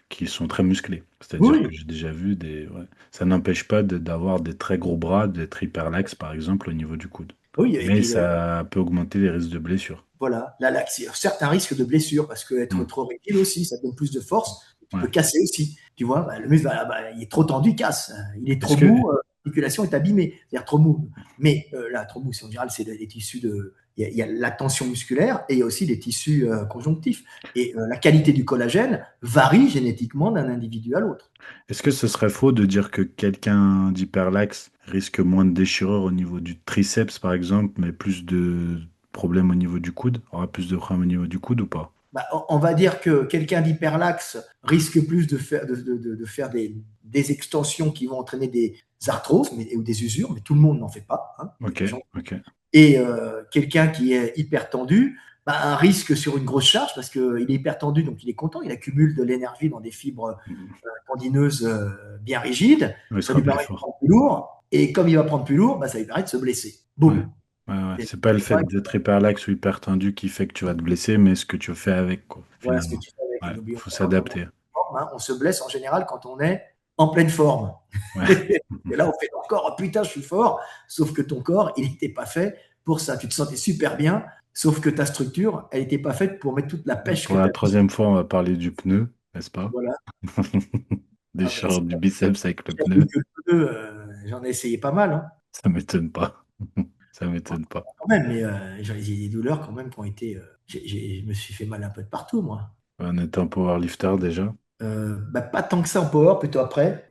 qui sont très musclés. C'est-à-dire que oui, j'ai déjà vu des, ouais. Ça n'empêche pas d'avoir des très gros bras, d'être hyper lax par exemple au niveau du coude. oui, et Mais puis ça peut augmenter les risques de blessures. voilà, là, certains risques de blessure parce que être Mm. trop rigide aussi, ça donne plus de force. tu Ouais. peux casser aussi. Tu vois, le muscle, il est trop tendu, il casse. Il est Est-ce trop que, mou, l'articulation est abîmée. C'est-à-dire trop mou. Mais là, trop mou, c'est en général, c'est les tissus de. Il y a la tension musculaire et il y a aussi les tissus conjonctifs. Et la qualité du collagène varie génétiquement d'un individu à l'autre. est-ce que ce serait faux de dire que quelqu'un d'hyperlaxe risque moins de déchirure au niveau du triceps, par exemple, mais plus de problèmes au niveau du coude, aura plus de problèmes au niveau du coude ou pas? On va dire que quelqu'un d'hyperlaxe risque plus de faire des extensions qui vont entraîner des arthroses ou des usures, mais tout le monde n'en fait pas. Hein. Il y a Ok, des gens. ok. Et quelqu'un qui est hyper tendu, un risque sur une grosse charge parce qu'il est hyper tendu, donc il est content, il accumule de l'énergie dans des fibres tendineuses bien rigides. Ouais, il Ça sera lui plus permet de fort. prendre plus lourd. Et comme il va prendre plus lourd, ça lui permet de se blesser. Ouais. Boum. Ouais, ouais. Et C'est pas le c'est fait vrai que, d'être hyperlaxe ou hyper tendu qui fait que tu vas te blesser, mais ce que tu fais avec, quoi, voilà ce que finalement. tu fais avec. Et Ouais, n'oublions faut pas, quand on est en s'adapter. forme, on se blesse en général quand on est en pleine forme. Ouais. Et là, on fait encore, oh, putain, je suis fort. Sauf que ton corps, il n'était pas fait pour ça. Tu te sentais super bien, sauf que ta structure, elle n'était pas faite pour mettre toute la pêche Pour que tu la as mise. troisième fois, on va parler du pneu, n'est-ce pas? Voilà. Ah ben, Déchirure du biceps avec le j'avoue pneu. que le pneu, j'en ai essayé pas mal. Hein. Ça m'étonne pas. Ça m'étonne pas. Quand même, mais j'ai des douleurs quand même qui ont été. Je me suis fait mal un peu de partout, moi. On est un powerlifter déjà. Pas tant que ça en power, plutôt après.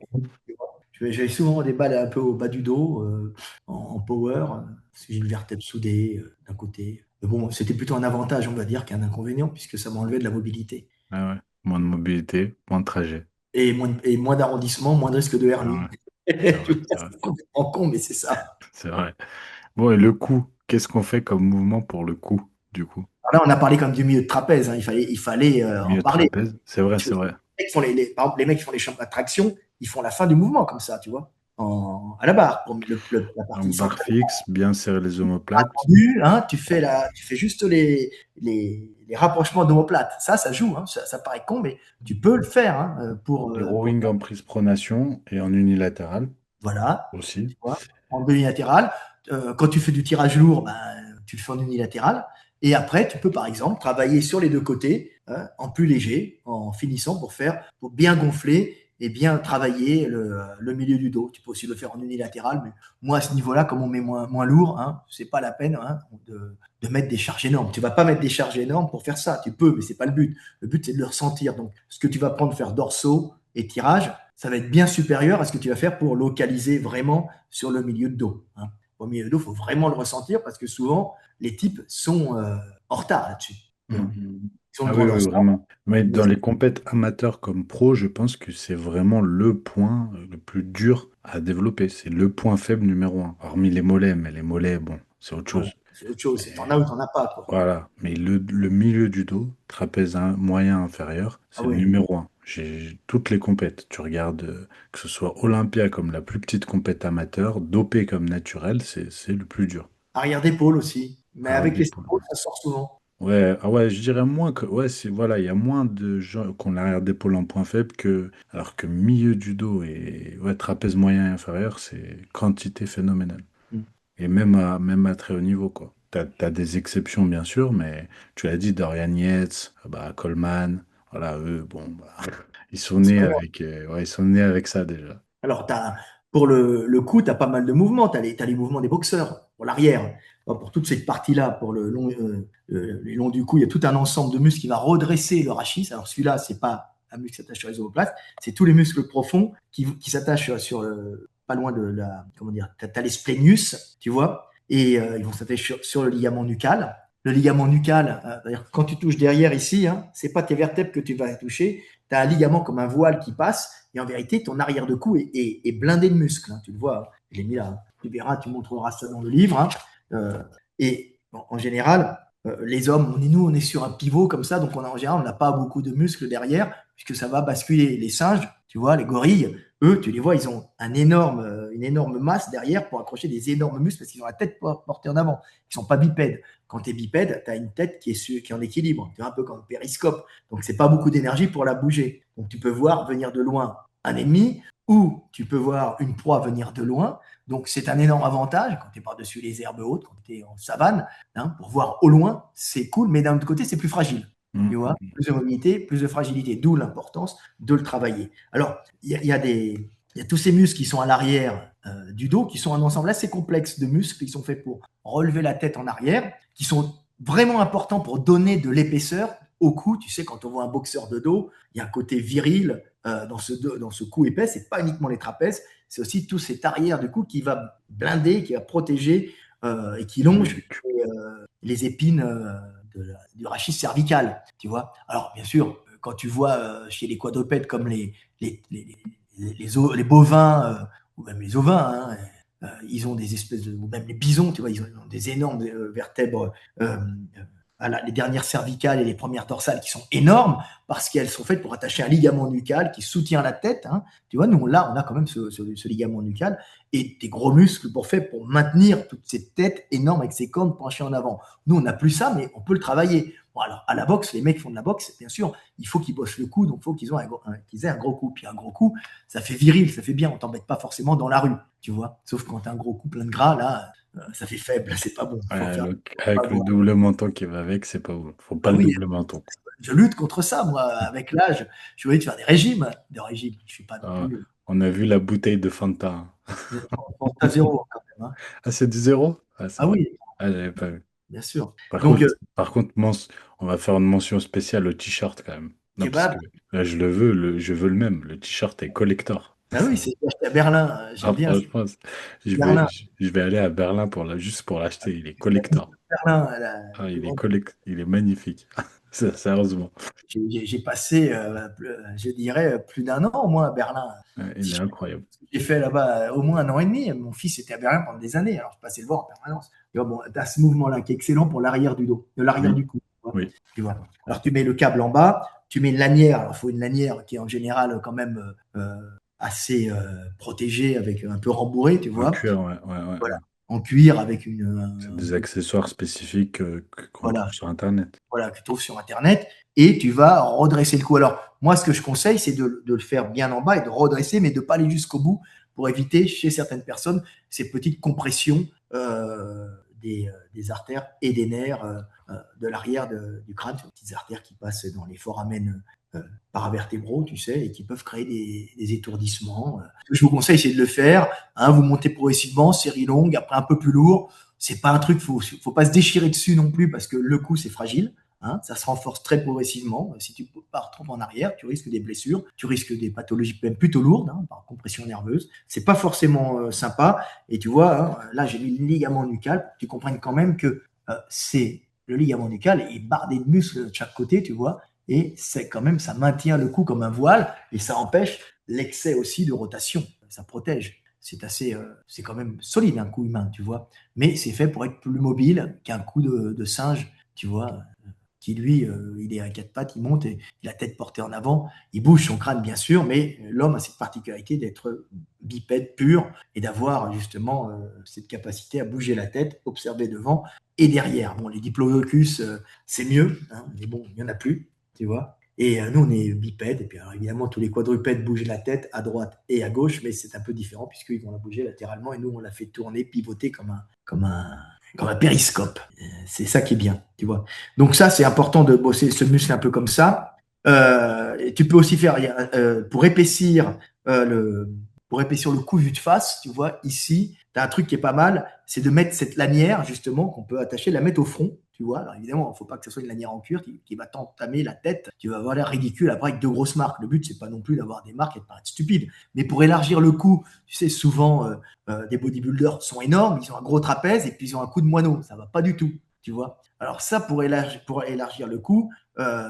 J'avais souvent des balles un peu au bas du dos, en power, parce que j'ai une vertèbre soudée d'un côté. Mais bon, c'était plutôt un avantage, on va dire, qu'un inconvénient, puisque ça m'enlevait de la mobilité. Ah ouais. Moins de mobilité, moins de trajet. Et moins d'arrondissement, moins de risque de Ah hernie. ouais. C'est vrai, Tu vois, c'est vrai. c'est complètement con, mais c'est ça. C'est vrai. Bon, et le cou, qu'est-ce qu'on fait comme mouvement pour le cou, du coup? Alors là, on a parlé comme du milieu de trapèze, hein, il fallait en Milieu de parler. trapèze, c'est vrai, Parce que c'est vrai. par exemple, les mecs qui font les champs d'attraction, ils font la fin du mouvement comme ça, tu vois, à la barre, pour la Donc, partie barre centrale. fixe, bien serrer les omoplates. Tendu, hein, tu fais juste les rapprochements d'omoplate. Ça joue. Hein, ça paraît con, mais tu peux le faire hein, Du pour rowing en prise pronation et en unilatéral voilà, aussi. tu vois, en unilatéral. Quand tu fais du tirage lourd, tu le fais en unilatéral. Et après, tu peux par exemple travailler sur les deux côtés hein, en plus léger, en finissant pour bien gonfler et bien travailler le milieu du dos. Tu peux aussi le faire en unilatéral, mais moi à ce niveau-là, comme on met moins lourd, hein, c'est pas la peine hein, de mettre des charges énormes. Tu vas pas mettre des charges énormes pour faire ça. Tu peux, mais c'est pas le but. Le but c'est de le ressentir. Donc, ce que tu vas prendre, faire dorsaux et tirage, ça va être bien supérieur à ce que tu vas faire pour localiser vraiment sur le milieu de dos. Hein. Au milieu de dos, il faut vraiment le ressentir parce que souvent, les types sont en retard là-dessus. Tu vois. Mhm. Ils ont le Ah oui, droit de oui, ressort, vraiment. Mais mais dans les compètes amateurs comme pro, je pense que c'est vraiment le point le plus dur à développer. C'est le point faible numéro un. Hormis les mollets, mais les mollets, bon, c'est autre voilà, chose. c'est autre chose. T'en as ou t'en as pas. Quoi. Voilà. Mais le milieu du dos, trapèze moyen inférieur, Ah c'est le ouais. numéro un. J'ai toutes les compètes. Tu regardes, que ce soit Olympia comme la plus petite compète amateur, dopé comme naturel, c'est le plus dur. Arrière d'épaule aussi. Mais Arrière avec les d'épaule. épaules, ça sort souvent. Ouais, ah ouais, je dirais moins que. Ouais, c'est voilà, il y a moins de gens qui ont l'arrière d'épaule en point faible que. Alors que milieu du dos et ouais, trapèze moyen et inférieur, c'est quantité phénoménale. Mm. Et même à très haut niveau, quoi. T'as des exceptions, bien sûr, mais tu l'as dit, Dorian Yates, bah, Coleman, voilà, eux, bon, bah, ils sont nés avec, ouais, ils sont nés avec ça déjà. Alors, pour le cou, tu as pas mal de mouvements. Tu as, t'as les mouvements des boxeurs pour l'arrière. Pour toute cette partie-là, pour les longs du cou, il y a tout un ensemble de muscles qui va redresser le rachis. Alors, celui-là, c'est pas un muscle qui s'attache sur les omoplates, c'est tous les muscles profonds qui s'attachent pas loin de la. Comment dire. Tu as les splenius, tu vois, et ils vont s'attacher sur le ligament nucal. Le ligament nucal, c'est-à-dire quand tu touches derrière ici, hein, c'est pas tes vertèbres que tu vas toucher, tu as un ligament comme un voile qui passe, et en vérité, ton arrière de cou est blindé de muscles. Hein, tu le vois, hein, je l'ai mis là. Hein. Tu verras, tu montreras ça dans le livre. Hein. Et en général, les hommes, nous, on est sur un pivot comme ça, donc en général, on n'a pas beaucoup de muscles derrière, puisque ça va basculer. Les singes, tu vois, les gorilles, eux, tu les vois, ils ont une énorme masse derrière pour accrocher des énormes muscles parce qu'ils ont la tête portée en avant. Ils ne sont pas bipèdes. Quand tu es bipède, tu as une tête qui est en équilibre. Tu es un peu comme un périscope. Donc, c'est pas beaucoup d'énergie pour la bouger. Donc, tu peux voir venir de loin un ennemi ou tu peux voir une proie venir de loin. Donc, c'est un énorme avantage quand tu es par-dessus les herbes hautes, quand tu es en savane. Hein, pour voir au loin, c'est cool, mais d'un autre côté, c'est plus fragile. Tu vois, Mhm. plus de mobilité, plus de fragilité, d'où l'importance de le travailler. Alors, il y a tous ces muscles qui sont à l'arrière du dos, qui sont un ensemble assez complexe de muscles qui sont faits pour relever la tête en arrière, qui sont vraiment importants pour donner de l'épaisseur au cou. Tu sais, quand on voit un boxeur de dos, il y a un côté viril dans ce cou épais. C'est pas uniquement les trapèzes, c'est aussi tout cet arrière du cou qui va blinder, qui va protéger et qui longe Logique. les épines du rachis cervical, tu vois. Alors, bien sûr, quand tu vois chez les quadrupèdes comme les bovins ou même les ovins, hein, ils ont des espèces de, ou même les bisons, tu vois, ils ont des énormes vertèbres, voilà, les dernières cervicales et les premières dorsales qui sont énormes parce qu'elles sont faites pour attacher un ligament nucal qui soutient la tête. Hein. Tu vois, nous, là, on a quand même ce ligament nucal et des gros muscles pour maintenir toute cette tête énorme avec ses cornes penchées en avant. Nous, on n'a plus ça, mais on peut le travailler. Bon, alors, à la boxe, les mecs font de la boxe, bien sûr, il faut qu'ils bossent le cou, donc il faut qu'ils aient un gros coup. Puis un gros coup, ça fait viril, ça fait bien, on t'embête pas forcément dans la rue, tu vois. Sauf quand t'as un gros coup plein de gras, là, ça fait faible, c'est pas bon. Faut Ouais, faire, avec le avoir. double menton qui va avec, c'est pas bon. Faut pas Ah le oui, double menton. je lutte contre ça, moi, avec l'âge. Je suis obligé de faire des régimes. Je suis pas non Ah, plus. on a vu la bouteille de Fanta. Je pense à zéro quand même. Hein. Ah, c'est du zéro? Ah, c'est Ah vrai. oui, Ah, j'avais pas vu. bien sûr. Par Donc, contre, par contre, on va faire une mention spéciale au t-shirt quand même. Non, parce kebab, que là, je le veux, je veux le même. Le t-shirt est collector. ah oui, c'est acheté à Berlin. Ah, J'aime bien franchement, Berlin. je vais aller à Berlin juste pour l'acheter. Il est collector. Berlin, la Ah, plus grande. il est magnifique. Sérieusement. J'ai passé, je dirais, plus d'un an au moins à Berlin. Ouais, il est Si incroyable. J'ai fait là-bas au moins un an et demi. Mon fils était à Berlin pendant des années, alors je passais le voir en permanence. Tu vois, bon, tu as ce mouvement-là qui est excellent pour l'arrière du dos, de l'arrière Oui, du cou. oui. Tu vois. Alors tu mets le câble en bas, tu mets une lanière. Alors il faut une lanière qui est en général quand même assez protégée, avec un peu rembourrée, tu En vois. cuir, ouais, ouais, ouais, Voilà. ouais. En cuir avec C'est des accessoires spécifiques qu'on trouve voilà, sur Internet. voilà, que tu trouves sur Internet, et tu vas redresser le cou. Alors, moi, ce que je conseille, c'est de le faire bien en bas et de redresser, mais de ne pas aller jusqu'au bout pour éviter, chez certaines personnes, ces petites compressions des artères et des nerfs de l'arrière du crâne, ces petites artères qui passent dans les foramen paravertébraux, tu sais, et qui peuvent créer des étourdissements. Ce que je vous conseille, c'est de le faire. Hein, vous montez progressivement, série longue, après un peu plus lourd. C'est pas un truc, faut pas se déchirer dessus non plus parce que le cou c'est fragile. Hein, ça se renforce très progressivement. Si tu pars trop en arrière, tu risques des blessures, tu risques des pathologies même plutôt lourdes, hein, par compression nerveuse. C'est pas forcément sympa. Et tu vois, hein, là j'ai mis le ligament nucal. Tu comprennes quand même que c'est le ligament nucal est bardé de muscles de chaque côté, tu vois. Et c'est quand même, ça maintient le cou comme un voile et ça empêche l'excès aussi de rotation. Ça protège. C'est quand même solide un cou humain, tu vois mais c'est fait pour être plus mobile qu'un coup de singe, tu vois, qui lui, il est à quatre pattes, il monte et la tête portée en avant, il bouge son crâne bien sûr, mais l'homme a cette particularité d'être bipède pur et d'avoir justement cette capacité à bouger la tête, observer devant et derrière. Bon, les diplodocus, c'est mieux, hein, mais bon, il n'y en a plus, tu vois. Et nous, on est bipèdes, et puis alors, évidemment, tous les quadrupèdes bougent la tête à droite et à gauche, mais c'est un peu différent puisqu'ils vont la bouger latéralement, et nous, on la fait tourner, pivoter comme un périscope. C'est ça qui est bien, tu vois. Donc ça, c'est important de bosser ce muscle un peu comme ça. Et tu peux aussi faire, euh, le, pour épaissir le cou vu de face, tu vois, ici, tu as un truc qui est pas mal, c'est de mettre cette lanière, justement, qu'on peut attacher, la mettre au front, tu vois. Alors évidemment, il ne faut pas que ce soit une lanière en cuir qui va t'entamer la tête. Tu vas avoir l'air ridicule après avec deux grosses marques. Le but, c'est pas non plus d'avoir des marques et de paraître stupide. Mais pour élargir le cou, tu sais, souvent, des bodybuilders sont énormes, ils ont un gros trapèze et puis ils ont un cou de moineau. Ça va pas du tout, tu vois. Alors ça, pour élargir le cou,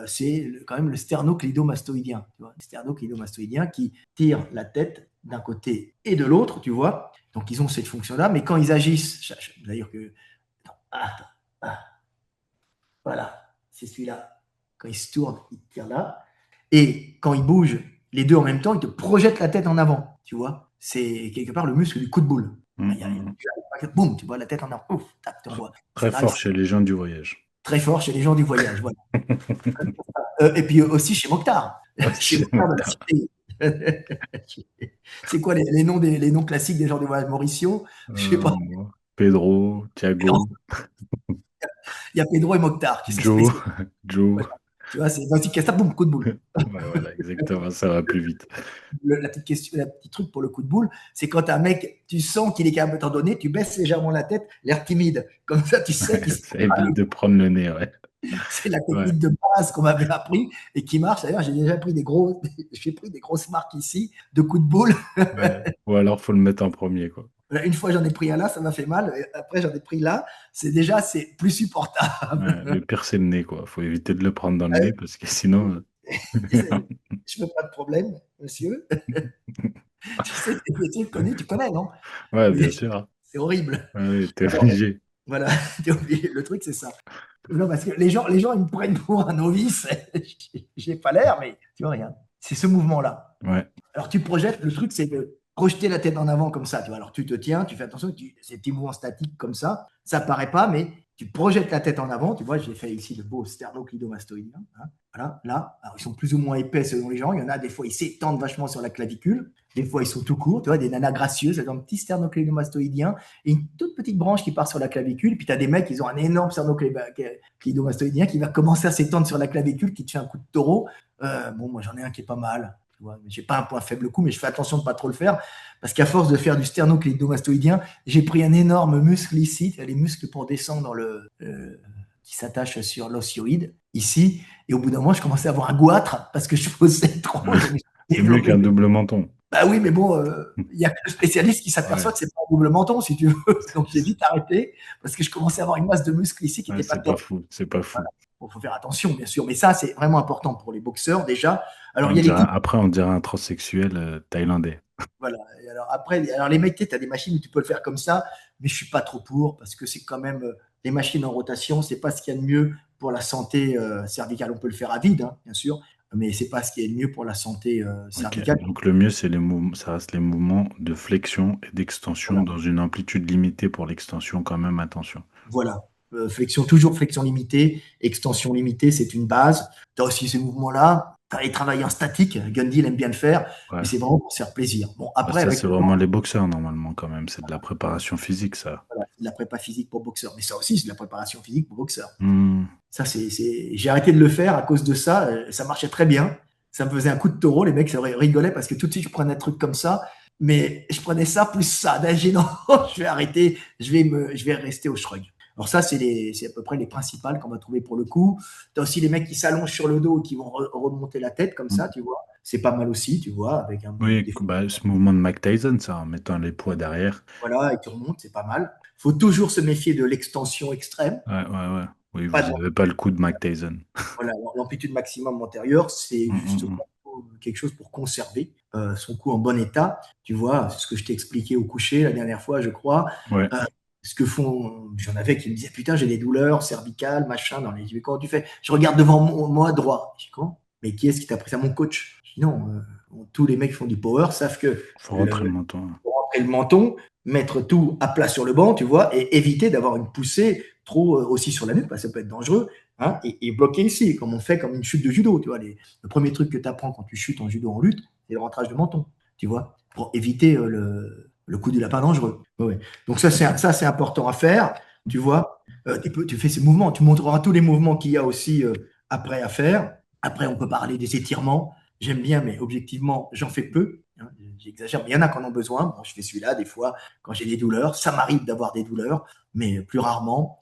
c'est quand même le sternocléidomastoïdien, tu vois, le sternocléidomastoïdien qui tire la tête d'un côté et de l'autre, tu vois. Donc ils ont cette fonction-là, mais quand ils agissent, d'ailleurs que, attends, ah, voilà, c'est celui-là. Quand il se tourne, il tire là. Et quand il bouge, les deux en même temps, il te projette la tête en avant, tu vois. C'est quelque part le muscle du coup de boule. Mm, Il y a, mm. boum, tu vois la tête en avant, ouf, tac, tu vois. Très Ça drive fort chez les gens du voyage. très fort chez les gens du voyage, voilà. Et puis aussi chez Mokhtar. Chez Chez Mokhtar de la Mokhtar. Cité. C'est quoi les noms classiques des gens du voyage Mauricio? Je sais pas. Euh, Pedro, Thiago, Il y a Pedro et Mokhtar qui sont Joe, spécialisés. Joe. Tu vois, c'est vas-y, casse ça, boum, coup de boule. Ouais, voilà, exactement, ça va plus vite. La petite question, la petite truc pour le coup de boule, c'est quand un mec, tu sens qu'il est capable de t'en donner, tu baisses légèrement la tête, l'air timide. Comme ça, tu sais qu'il Ça évite de prendre le nez, ouais. c'est la Ouais, technique de base qu'on m'avait appris et qui marche. D'ailleurs, j'ai déjà pris j'ai pris des grosses marques ici de coups de boule. ouais. Ou alors, faut le mettre en premier, quoi. Une fois, j'en ai pris un là, ça m'a fait mal. Et après, j'en ai pris là. C'est plus supportable. Ouais, le pire, c'est le nez, quoi. Faut éviter de le prendre dans le nez parce que sinon. Je veux pas de problème, monsieur. Tu connais, tu connais, non? Ouais, Mais bien sûr. c'est horrible. Ouais, ouais, t'es Alors, obligé. voilà, le truc, c'est ça. Non, parce que les gens, ils me prennent pour un novice. J'ai pas l'air, mais tu vois rien. C'est ce mouvement-là. Ouais, Alors, tu projettes, le truc, c'est de projeter la tête en avant comme ça. Tu vois. Alors, tu te tiens, tu fais attention, ces petits mouvements statiques comme ça paraît pas, mais tu projettes la tête en avant. Tu vois, j'ai fait ici le beau sternocleidomastoïdien. Hein. Voilà, là. Alors, ils sont plus ou moins épais selon les gens. Il y en a, des fois, ils s'étendent vachement sur la clavicule. Des fois, ils sont tout courts. Tu vois, des nanas gracieuses, elles ont un petit sternocleidomastoïdien et une toute petite branche qui part sur la clavicule. Puis, tu as des mecs, ils ont un énorme sternocleidomastoïdien qui va commencer à s'étendre sur la clavicule, qui te fait un coup de taureau. Bon, moi, j'en ai un qui est pas mal. J'ai pas un point faible coup, mais je fais attention de ne pas trop le faire parce qu'à force de faire du sternocleidomastoïdien, j'ai pris un énorme muscle ici, les muscles pour descendre dans qui s'attachent sur l'osioïde ici, et au bout d'un moment, je commençais à avoir un goitre parce que je posais trop. ouais. Je me suis C'est mieux développé. qu'un double menton. Bah oui, mais bon, il y a que le spécialiste qui Ouais, s'aperçoit que c'est pas un double menton, si tu veux. Donc j'ai vite arrêté parce que je commençais à avoir une masse de muscles ici qui ouais, n'était pas c'est pas top. fou, c'est pas Voilà. fou. Bon, faut faire attention, bien sûr, mais ça, c'est vraiment important pour les boxeurs déjà. Alors, On il y a les dirait, types. après, on dirait un transsexuel thaïlandais. Voilà. Et alors après, alors les mecs, tu as des machines où tu peux le faire comme ça, mais je suis pas trop pour parce que c'est quand même les machines en rotation, c'est pas ce qu'il y a de mieux pour la santé cervicale. On peut le faire à vide, hein, bien sûr, mais c'est pas ce qui est de mieux pour la santé Ok, cervicale. donc le mieux, c'est les mouvements, ça reste les mouvements de flexion et d'extension Voilà. dans une amplitude limitée pour l'extension quand même, attention. Voilà. Flexion, toujours flexion limitée, extension limitée, c'est une base. Tu as aussi ces mouvements-là. Tu as les travails en statique. Gundy, il aime bien le faire, mais Ouais. c'est vraiment pour se faire plaisir. Bon, Bah, après, ça, avec c'est le temps, vraiment les boxeurs normalement quand même. C'est de la préparation physique, ça. voilà, c'est de la prépa physique pour boxeur. Mais ça aussi, c'est de la préparation physique pour boxeur. Hmm. Ça, J'ai arrêté de le faire à cause de ça. Ça marchait très bien. Ça me faisait un coup de taureau. Les mecs rigolaient parce que tout de suite, je prenais un truc comme ça. Mais je prenais ça plus ça. Là, j'ai dit non, je vais arrêter. Je vais rester au shrug. Alors ça, c'est à peu près les principales qu'on va trouver pour le coup. Tu as aussi les mecs qui s'allongent sur le dos et qui vont remonter la tête comme ça, tu vois. C'est pas mal aussi, tu vois, avec Oui, bah, ce mouvement de Mike Tyson, ça, en mettant les poids derrière. voilà, et tu remontes, c'est pas mal. Faut toujours se méfier de l'extension extrême. Ouais, ouais, ouais. Oui, Pas vous de n'avez pas le coup de Mike Tyson. Voilà, l'amplitude maximum antérieure, c'est Hmm, hmm, justement hmm. quelque chose pour conserver son cou en bon état. Tu vois, c'est ce que je t'ai expliqué au coucher la dernière fois, je crois. Ouais. Ce que font, j'en avais qui me disaient putain, j'ai des douleurs cervicales, machin, dans les yeux. Comment tu fais? Je regarde devant moi droit. Je dis comment? Mais qui est-ce qui t'a pris ça? Mon coach. Je dis non, tous les mecs qui font du power savent que Faut rentrer le, le menton. pour rentrer le menton, mettre tout à plat sur le banc, tu vois, et éviter d'avoir une poussée trop aussi sur la nuque, parce que ça peut être dangereux, hein, et bloquer ici, comme on fait comme une chute de judo, tu vois. Le premier truc que tu apprends quand tu chutes en judo en lutte, c'est le rentrage de menton, tu vois, pour éviter le coup du lapin dangereux. Ouais, ouais. Donc ça, c'est important à faire, tu vois. Tu fais ces mouvements, tu montreras tous les mouvements qu'il y a aussi après à faire. Après, on peut parler des étirements. J'aime bien, mais objectivement, j'en fais peu. Hein, j'exagère, mais il y en a qui en ont besoin. Bon, je fais celui-là des fois quand j'ai des douleurs. Ça m'arrive d'avoir des douleurs, mais plus rarement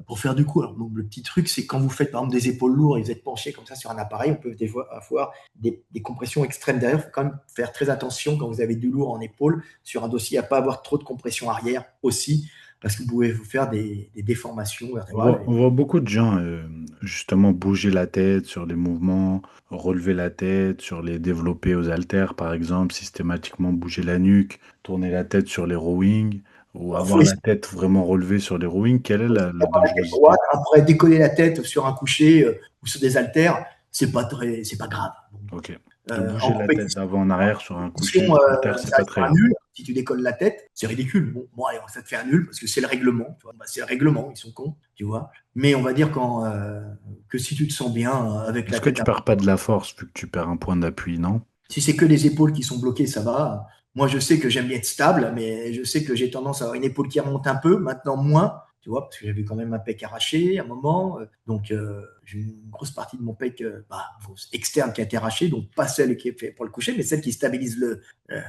pour faire du coup. Alors, donc, le petit truc, c'est quand vous faites par exemple des épaules lourdes et vous êtes penché comme ça sur un appareil, on peut des fois avoir des compressions extrêmes derrière. Il faut quand même faire très attention quand vous avez du lourd en épaule sur un dossier à ne pas avoir trop de compression arrière aussi, parce que vous pouvez vous faire des déformations vertébrales. On voit beaucoup de gens justement bouger la tête sur les mouvements, relever la tête sur les développés aux haltères, par exemple, systématiquement bouger la nuque, tourner la tête sur les rowing, ou Il faut avoir la essayer tête vraiment relevée sur les rowing. Quelle est la d'avoir la tête droite. dangerosité? Après, décoller la tête sur un coucher ou sur des haltères, c'est pas grave. Ok. De En bouger la tête compétition, d'avant en arrière sur un coucher compétition, sur terre, c'est ça pas reste très un grave. nul. Si tu décolles la tête, c'est ridicule. Bon, allez, ça te fait un nul parce que c'est le règlement. Tu vois. Bah, c'est le règlement, ils sont cons, tu vois. Mais on va dire que si tu te sens bien avec la Est-ce que tête, tu perds pas de la force vu que tu perds un point d'appui, non? si c'est que les épaules qui sont bloquées, ça va. Moi, je sais que j'aime bien être stable, mais je sais que j'ai tendance à avoir une épaule qui remonte un peu, maintenant moins. tu vois, parce que j'avais quand même un pec arraché à un moment. Donc, j'ai une grosse partie de mon pec externe qui a été arrachée, donc pas celle qui est faite pour le coucher, mais celle qui stabilise euh,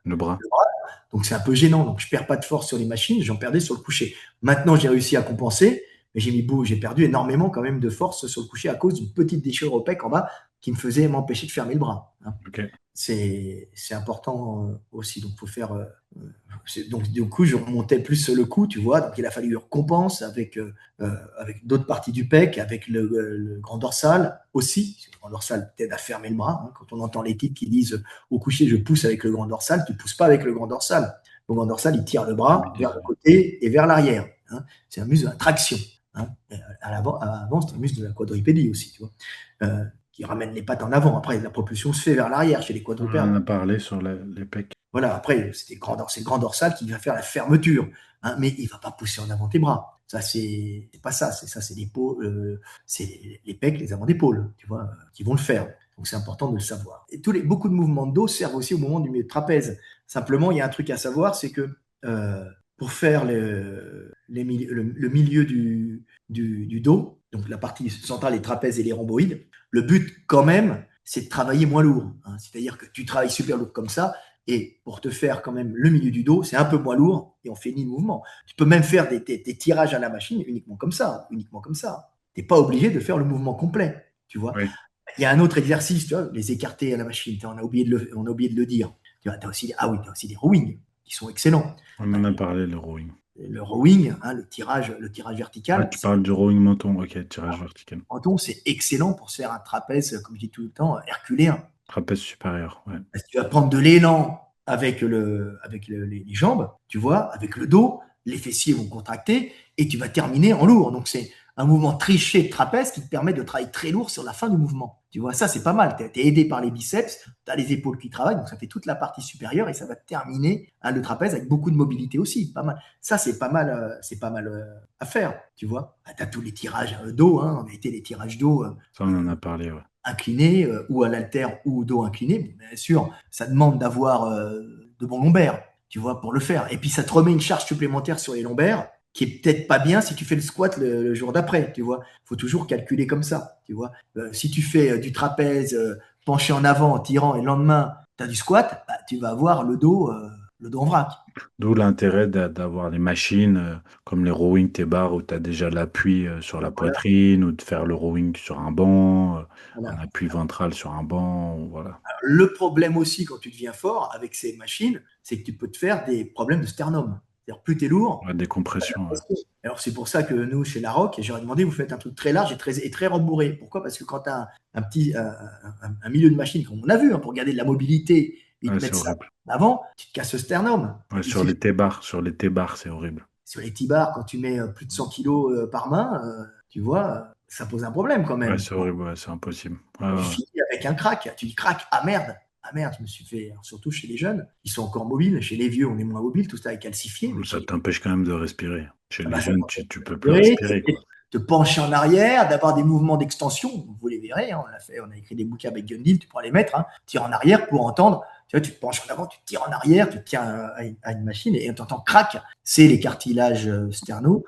Le bras. le bras. Donc, c'est un peu gênant. Donc, je perds pas de force sur les machines, j'en perdais sur le coucher. Maintenant, j'ai réussi à compenser, mais j'ai perdu énormément quand même de force sur le coucher à cause d'une petite déchirure au pec en bas qui me faisait m'empêcher de fermer le bras, hein. Ok. C'est important aussi. Donc, faut faire. Donc, du coup, je remontais plus le cou, tu vois. Donc, il a fallu que je compense avec d'autres parties du pec, avec le grand dorsal aussi. Le grand dorsal t'aide à fermer le bras, hein. Quand on entend les types qui disent au coucher, je pousse avec le grand dorsal, tu ne pousses pas avec le grand dorsal. Le grand dorsal, il tire le bras vers le côté et vers l'arrière, hein. C'est un muscle de la traction, hein. Avant, c'était un muscle de la quadripédie aussi, tu vois. Qui ramène les pattes en avant. Après, la propulsion se fait vers l'arrière chez les On quadrupèdes. en a parlé sur les pecs. Voilà, après, c'est le grand dorsal qui va faire la fermeture, hein, mais il ne va pas pousser en avant tes bras. Ça, c'est pas ça. C'est l'épaule, c'est les pecs, les avant d'épaule, tu vois, qui vont le faire. Donc, c'est important de le savoir. Et beaucoup de mouvements de dos servent aussi au moment du milieu de trapèze. Simplement, il y a un truc à savoir, c'est que pour faire le milieu du dos, donc la partie centrale, les trapèzes et les rhomboïdes, le but, quand même, c'est de travailler moins lourd, hein. C'est-à-dire que tu travailles super lourd comme ça, et pour te faire quand même le milieu du dos, c'est un peu moins lourd et on finit le mouvement. Tu peux même faire des tirages à la machine uniquement comme ça, uniquement comme ça. Tu n'es pas obligé de faire le mouvement complet, tu vois. Oui, Il y a un autre exercice, tu vois, les écartés à la machine. On a oublié de le dire. Tu vois, as aussi des rowing qui sont excellents. on en a parlé, le rowing. Le rowing, hein, le tirage Ah, vertical, tu parles du rowing menton, ok, tirage vertical. c'est excellent pour se faire un trapèze, comme je dis tout le temps, herculéen. Trapèze supérieur, ouais. Parce que tu vas prendre de l'élan avec les jambes, tu vois, avec le dos, les fessiers vont contracter et tu vas terminer en lourd. Donc, c'est un mouvement triché de trapèze qui te permet de travailler très lourd sur la fin du mouvement. Tu vois, ça, c'est pas mal. Tu es aidé par les biceps, tu as les épaules qui travaillent, donc ça fait toute la partie supérieure et ça va terminer, hein, le trapèze avec beaucoup de mobilité aussi. Pas mal. Ça, c'est pas mal, à faire, tu vois. Tu as tous les tirages dos, hein, on a été les tirages dos. Ça, on en a parlé, ouais. Incliné ou à l'haltère ou au dos incliné, bien sûr, ça demande d'avoir de bons lombaires, tu vois, pour le faire. Et puis, ça te remet une charge supplémentaire sur les lombaires qui est peut-être pas bien si tu fais le squat le jour d'après, tu vois. Il faut toujours calculer comme ça, tu vois. Si tu fais du trapèze penché en avant, en tirant, et le lendemain, tu as du squat, bah, tu vas avoir le dos en vrac. D'où l'intérêt d'avoir les machines comme les rowing T-bar où tu as déjà l'appui sur la Voilà, poitrine ou de faire le rowing sur un banc, un voilà. appui ventral sur un banc, voilà. Le problème aussi, quand tu deviens fort avec ces machines, c'est que tu peux te faire des problèmes de sternum. C'est-à-dire, plus tu es lourd. La décompression, ouais. Alors, c'est pour ça que nous, chez La Roque, j'aurais demandé, vous faites un truc très large et très rembourré. Pourquoi? Parce que quand tu as un milieu de machine, comme on a vu, hein, pour garder de la mobilité et Ouais, te c'est mettre ça horrible. en avant, tu te casses le sternum. Ouais, Il sur suffit, les T-bars, c'est horrible. sur les T-bars, quand tu mets plus de 100 kilos par main, tu vois, ça pose un problème quand Ouais, même. c'est horrible, ouais, c'est impossible. Ouais, Tu ouais, ouais. finis avec un crack. Tu dis crack, ah merde, je me suis fait, surtout chez les jeunes, ils sont encore mobiles. Chez les vieux, on est moins mobile, tout ça est calcifié. Mais Ça t'empêche quand même de respirer. Chez ah les bah, ça jeunes, t'empêche tu de peux plus respirer, respirer, quoi. te pencher en arrière, d'avoir des mouvements d'extension. Vous les verrez, hein, on a écrit des bouquins avec Gundil, tu pourras les mettre, hein, tire en arrière pour entendre. Tu vois, tu te penches en avant, tu tires en arrière, tu tiens à une machine et tu entends crack. C'est les cartilages sternaux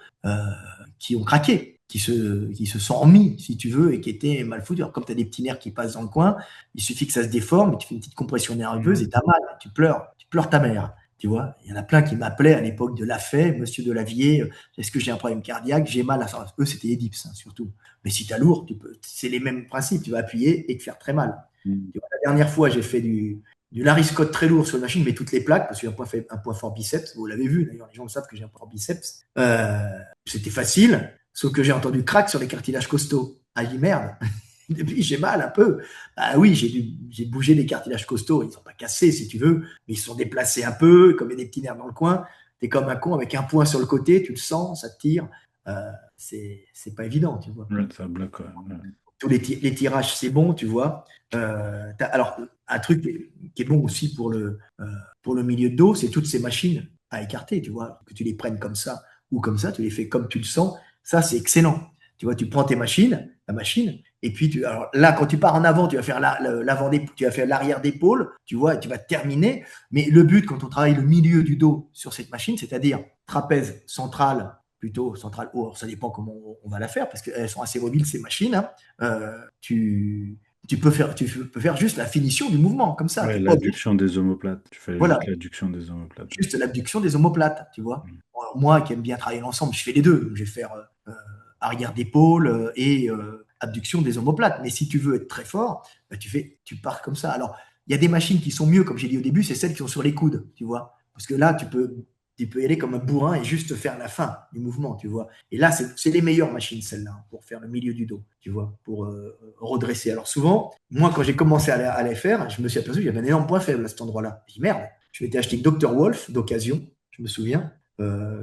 qui ont craqué, qui se sont remis, si tu veux, et qui étaient mal foutus. Alors, comme tu as des petits nerfs qui passent dans le coin, il suffit que ça se déforme, et tu fais une petite compression nerveuse et tu as mal, tu pleures ta mère. Tu vois, il y en a plein qui m'appelaient à l'époque de Lafay, monsieur de Lavier, est-ce que j'ai un problème cardiaque, j'ai mal à ça. Eux, c'était les dips, hein, surtout. Mais si tu as lourd, c'est les mêmes principes, tu vas appuyer et te faire très mal. Mm. Tu vois, la dernière fois, j'ai fait du Larry Scott très lourd sur une machine, mais toutes les plaques, parce que j'ai un point fort biceps, vous l'avez vu, d'ailleurs, les gens le savent que j'ai un point fort biceps. C'était facile, sauf que j'ai entendu crack sur les cartilages costauds. Ah, j'ai dit merde. Depuis, j'ai mal un peu. Ah oui, j'ai bougé les cartilages costauds. Ils ne sont pas cassés, si tu veux, mais ils sont déplacés un peu, comme il y a des petits nerfs dans le coin. Tu es comme un con avec un point sur le côté, tu le sens, ça te tire. C'est pas évident, tu vois. Ouais, ça bloque, ouais. Ouais. Tous les tirages, c'est bon, tu vois. Alors, un truc qui est bon aussi pour le milieu de dos, c'est toutes ces machines à écarter, tu vois. Que tu les prennes comme ça ou comme ça, tu les fais comme tu le sens. Ça, c'est excellent. Tu vois, tu prends la machine, et puis alors là, quand tu pars en avant, tu vas faire tu vas faire l'arrière d'épaule, tu vois, et tu vas terminer. Mais le but, quand on travaille le milieu du dos sur cette machine, c'est-à-dire trapèze central plutôt centrale haut. Alors, ça dépend comment on va la faire, parce qu'elles sont assez mobiles, ces machines. Hein. Tu peux faire juste la finition du mouvement, comme ça. Ouais, Tu n'es pas obligé. l'adduction des omoplates. Tu fais Voilà, juste l'adduction des omoplates. juste l'abduction des omoplates, tu vois. Mm. Alors, moi qui aime bien travailler l'ensemble, je fais les deux. Donc, je vais faire arrière d'épaule et abduction des omoplates. Mais si tu veux être très fort, bah, tu pars comme ça. Alors, il y a des machines qui sont mieux, comme j'ai dit au début, c'est celles qui sont sur les coudes, tu vois. Parce que là, tu peux y aller comme un bourrin et juste faire la fin du mouvement, tu vois. Et là, c'est les meilleures machines, celles-là, hein, pour faire le milieu du dos, tu vois, pour redresser. Alors souvent, moi, quand j'ai commencé à les faire, je me suis aperçu qu'il y avait un énorme point faible à cet endroit-là. Je dis, merde, je m'étais acheté une Dr. Wolf d'occasion, je me souviens.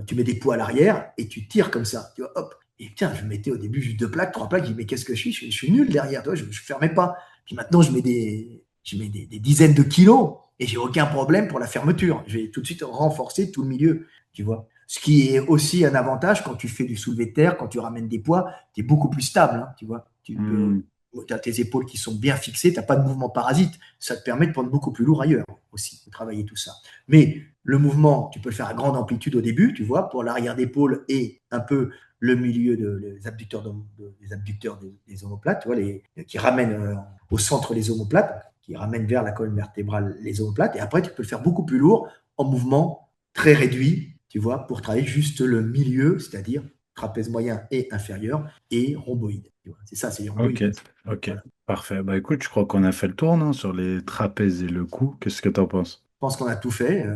Tu mets des poids à l'arrière et tu tires comme ça, tu vois, hop. Et tiens, je mettais au début juste 2 plaques, 3 plaques, je dis, mais qu'est-ce que je suis nul derrière, toi, je ne fermais pas. Puis maintenant, je mets des dizaines de kilos et j'ai aucun problème pour la fermeture. Je vais tout de suite renforcer tout le milieu, tu vois. Ce qui est aussi un avantage quand tu fais du soulevé de terre, quand tu ramènes des poids, tu es beaucoup plus stable, hein, tu vois. Mm. Tu as tes épaules qui sont bien fixées, tu n'as pas de mouvement parasite. Ça te permet de prendre beaucoup plus lourd ailleurs aussi, de travailler tout ça. Mais le mouvement, tu peux le faire à grande amplitude au début, tu vois, pour l'arrière d'épaule et un peu le milieu des abducteurs, des omoplates, tu vois, qui ramènent au centre les omoplates, qui ramènent vers la colonne vertébrale les omoplates. Et après, tu peux le faire beaucoup plus lourd en mouvement très réduit, tu vois, pour travailler juste le milieu, c'est-à-dire trapèze moyen et inférieur et rhomboïde. C'est ça, c'est les Ok, rhomboïdes. ok. Voilà. Parfait. Bah écoute, je crois qu'on a fait le tour, non, sur les trapèzes et le cou. Qu'est-ce que tu en penses? Je pense qu'on a tout fait. Il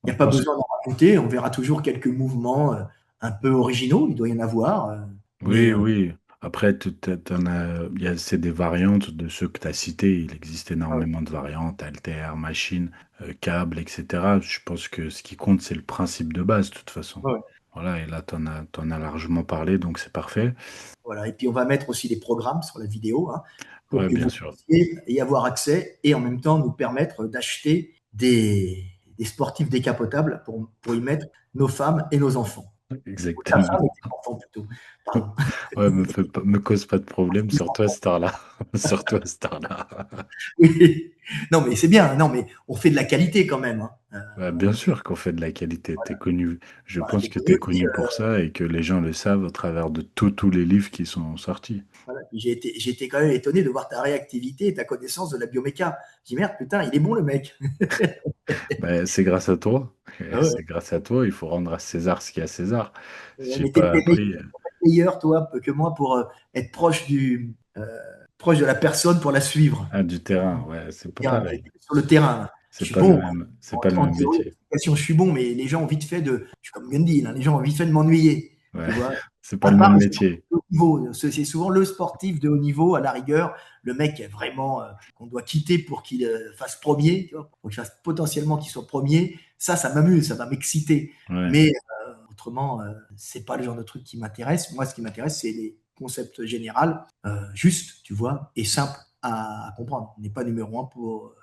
n'y On a pas pense. besoin d'en rajouter. On verra toujours quelques mouvements un peu originaux. Il doit y en avoir. Mais Oui, oui. Après, c'est des variantes de ceux que tu as cités. Il existe ouais, énormément de variantes, haltères, machines, câbles, etc. Je pense que ce qui compte, c'est le principe de base, de toute façon. ouais. Voilà, et là, t'en as largement parlé, donc c'est parfait. Voilà. Et puis, on va mettre aussi des programmes sur la vidéo hein, pour Ouais, que bien vous sûr. puissiez y avoir accès et en même temps nous permettre d'acheter des sportifs décapotables pour y mettre nos femmes et nos enfants. Ou ta Exactement. femme et tes enfants plutôt. Pardon. Ouais, me cause pas de problème, surtout à cette heure-là. Surtout à cette heure-là. Oui. Non, mais c'est bien. Non, mais on fait de la qualité quand même. Hein. Ouais, bien sûr qu'on fait de la qualité. T'es connu. Je Voilà, pense t'es que connu. tu es connu pour ça et que les gens le savent au travers de tous les livres qui sont sortis. Voilà. J'ai été quand même étonné de voir ta réactivité et ta connaissance de la bioméca. J'ai dit, merde, putain, il est bon le mec. Ben, c'est grâce à toi. Ah ouais. C'est grâce à toi. Il faut rendre à César ce qu'il y a à César. J'ai Mais t'es pas appris meilleur, toi, que moi, pour être proche de la personne pour la suivre. du terrain. Ouais, c'est pas pareil. Sur le terrain. Je C'est suis pas le bon. même. C'est En, pas le en même théorie, métier. d'explication, je suis bon, mais les gens ont vite fait de. Je suis comme Gandhi, là, les gens ont vite fait de m'ennuyer. Ouais, Tu vois. c'est pas À le part même les sportifs métier. de haut niveau. C'est souvent le sportif de haut niveau, à la rigueur, le mec qui est vraiment qu'on doit quitter pour qu'il fasse premier, tu vois, pour qu'il fasse potentiellement qu'il soit premier. Ça m'amuse, ça va m'exciter. Ouais. Mais autrement, c'est pas le genre de truc qui m'intéresse. Moi, ce qui m'intéresse, c'est les concepts généraux, justes, tu vois, et simples à comprendre. On n'est pas numéro un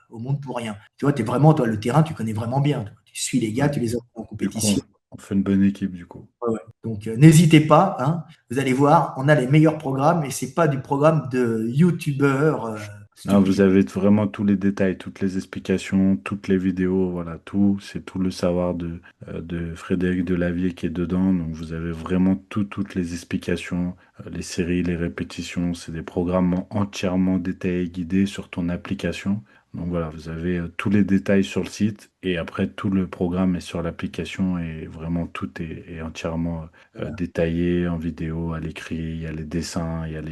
au monde pour rien. Tu vois, toi, le terrain, tu connais vraiment bien. Toi. Tu suis les gars, Ouais. tu les as en Du coup, on, compétition. on fait une bonne équipe, du coup. Ouais, ouais. Donc, n'hésitez pas. Hein. Vous allez voir, on a les meilleurs programmes et c'est pas du programme de youtubeurs Non, vous stupides. avez vraiment tous les détails, toutes les explications, toutes les vidéos, voilà, tout, c'est tout le savoir de Frédéric Delavier qui est dedans. Donc vous avez vraiment toutes les explications, les séries, les répétitions. C'est des programmes entièrement détaillés, guidés sur ton application. Donc voilà, vous avez tous les détails sur le site et après tout le programme est sur l'application et vraiment tout est entièrement Voilà. détaillé en vidéo, à l'écrit, il y a les dessins, il y a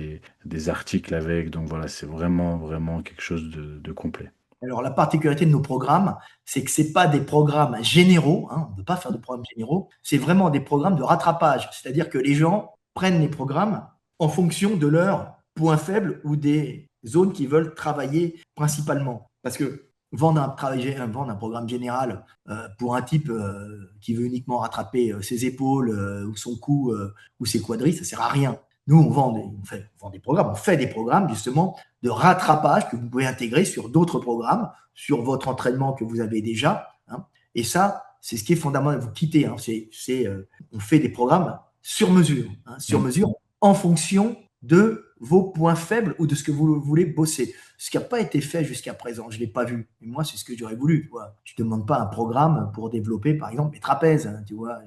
des articles avec. Donc voilà, c'est vraiment, vraiment quelque chose de complet. Alors, la particularité de nos programmes, c'est que ce pas des programmes généraux. Hein, on ne peut pas faire de programmes généraux. C'est vraiment des programmes de rattrapage. C'est-à-dire que les gens prennent les programmes en fonction de leurs points faibles ou des zones qu'ils veulent travailler principalement. Parce que vendre un programme général pour un type qui veut uniquement rattraper ses épaules ou son cou ou ses quadris, ça ne sert à rien. Nous, on vend des programmes, on fait des programmes justement de rattrapage que vous pouvez intégrer sur d'autres programmes, sur votre entraînement que vous avez déjà. Hein. Et ça, c'est ce qui est fondamental. Vous quittez. Hein. On fait des programmes sur Mm. mesure en fonction de vos points faibles ou de ce que vous voulez bosser. Ce qui n'a pas été fait jusqu'à présent, je ne l'ai pas vu. Et moi, c'est ce que j'aurais voulu. Tu ne demandes pas un programme pour développer, par exemple, mes trapèzes. Hein, tu vois.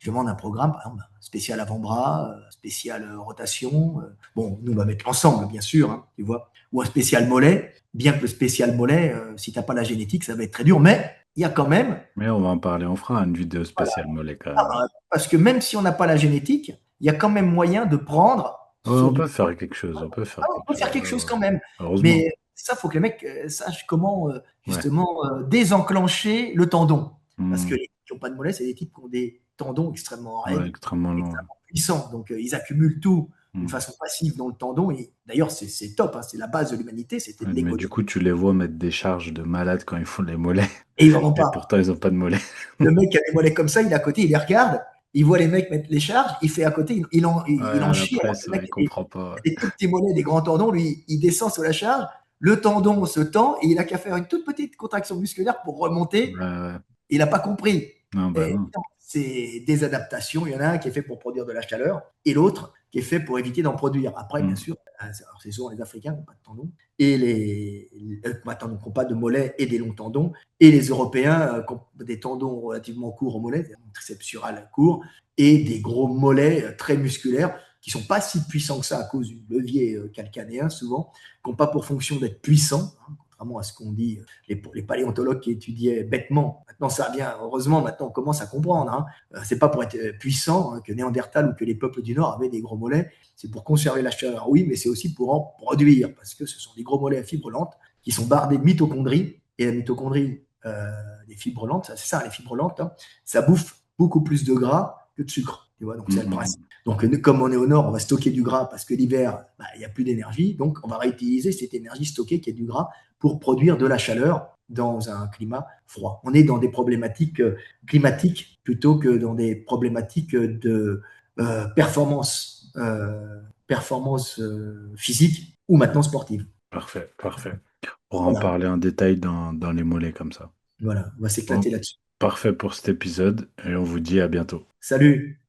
je demande un programme, par exemple, spécial avant-bras, spécial rotation. Bon, nous, on va mettre l'ensemble, bien sûr, hein, tu vois. Ou un spécial mollet. Bien que le spécial mollet, si tu n'as pas la génétique, ça va être très dur. Mais il y a quand même, Mais on va en parler, on fera une vidéo voilà, spéciale mollet quand même. parce que même si on n'a pas la génétique, il y a quand même moyen de prendre Ouais, sur on du peut faire quelque chose, on peut ah, faire on quelque peut faire chose. quelque Ouais, chose ouais. quand même. Heureusement. Mais ça, faut que les mecs sachent comment, Ouais. justement, désenclencher le tendon. Parce que Hmm. les qui n'ont pas de mollets, c'est des types qui ont des tendons extrêmement Ouais, raides, extrêmement long. extrêmement puissants. Donc, ils accumulent tout d'une Hmm. façon passive dans le tendon. Et d'ailleurs, c'est top, hein, c'est la base de l'humanité, c'était de Ouais, mais du l'économie. coup, tu les vois mettre des charges de malade quand ils font les mollets. Et ils ne vendent Et pas. pourtant, ils ont pas de mollets. Le mec qui a des mollets comme ça, il est à côté, il les regarde, il voit les mecs mettre les charges, il fait à côté, Ouais, il en à la chie, alors que presse, le ouais, mec ils a comprennent pas. des tout petits mollets, des grands tendons, lui, il descend sur la charge, le tendon se tend et il a qu'à faire une toute petite contraction musculaire pour Ouais, remonter. ouais. Il n'a pas compris. Non, bah Et non. non, c'est des adaptations. Il y en a un qui est fait pour produire de la chaleur et l'autre qui est fait pour éviter d'en produire. Après, bien Hmm. sûr, c'est souvent les Africains qui n'ont pas de tendons et qui n'ont pas de mollets et des longs tendons, et les Européens qui ont des tendons relativement courts au mollet, un triceps sural court, et des gros mollets très musculaires qui ne sont pas si puissants que ça à cause du levier calcanéen souvent, qui n'ont pas pour fonction d'être puissants, hein, contrairement à ce qu'on dit les paléontologues qui étudiaient bêtement. Maintenant, ça vient, heureusement, maintenant on commence à comprendre. Hein. C'est pas pour être puissant hein, que Néandertal ou que les peuples du Nord avaient des gros mollets, c'est pour conserver la chaleur, oui, mais c'est aussi pour en produire, parce que ce sont des gros mollets à fibres lentes qui sont bardés de mitochondries, et la mitochondrie, des fibres lentes, c'est ça, les fibres lentes, hein, ça bouffe beaucoup plus de gras que de sucre. Tu vois, donc Hmm, c'est le hmm, principe. hmm. Donc, comme on est au nord, on va stocker du gras parce que l'hiver, bah, il n'y a plus d'énergie. Donc, on va réutiliser cette énergie stockée qui est du gras pour produire de la chaleur dans un climat froid. On est dans des problématiques climatiques plutôt que dans des problématiques de performance physique ou maintenant sportive. Parfait, parfait. On pourra en Voilà, parler en détail dans les mollets comme ça. voilà, on va Bon, s'éclater là-dessus. parfait pour cet épisode et on vous dit à bientôt. Salut!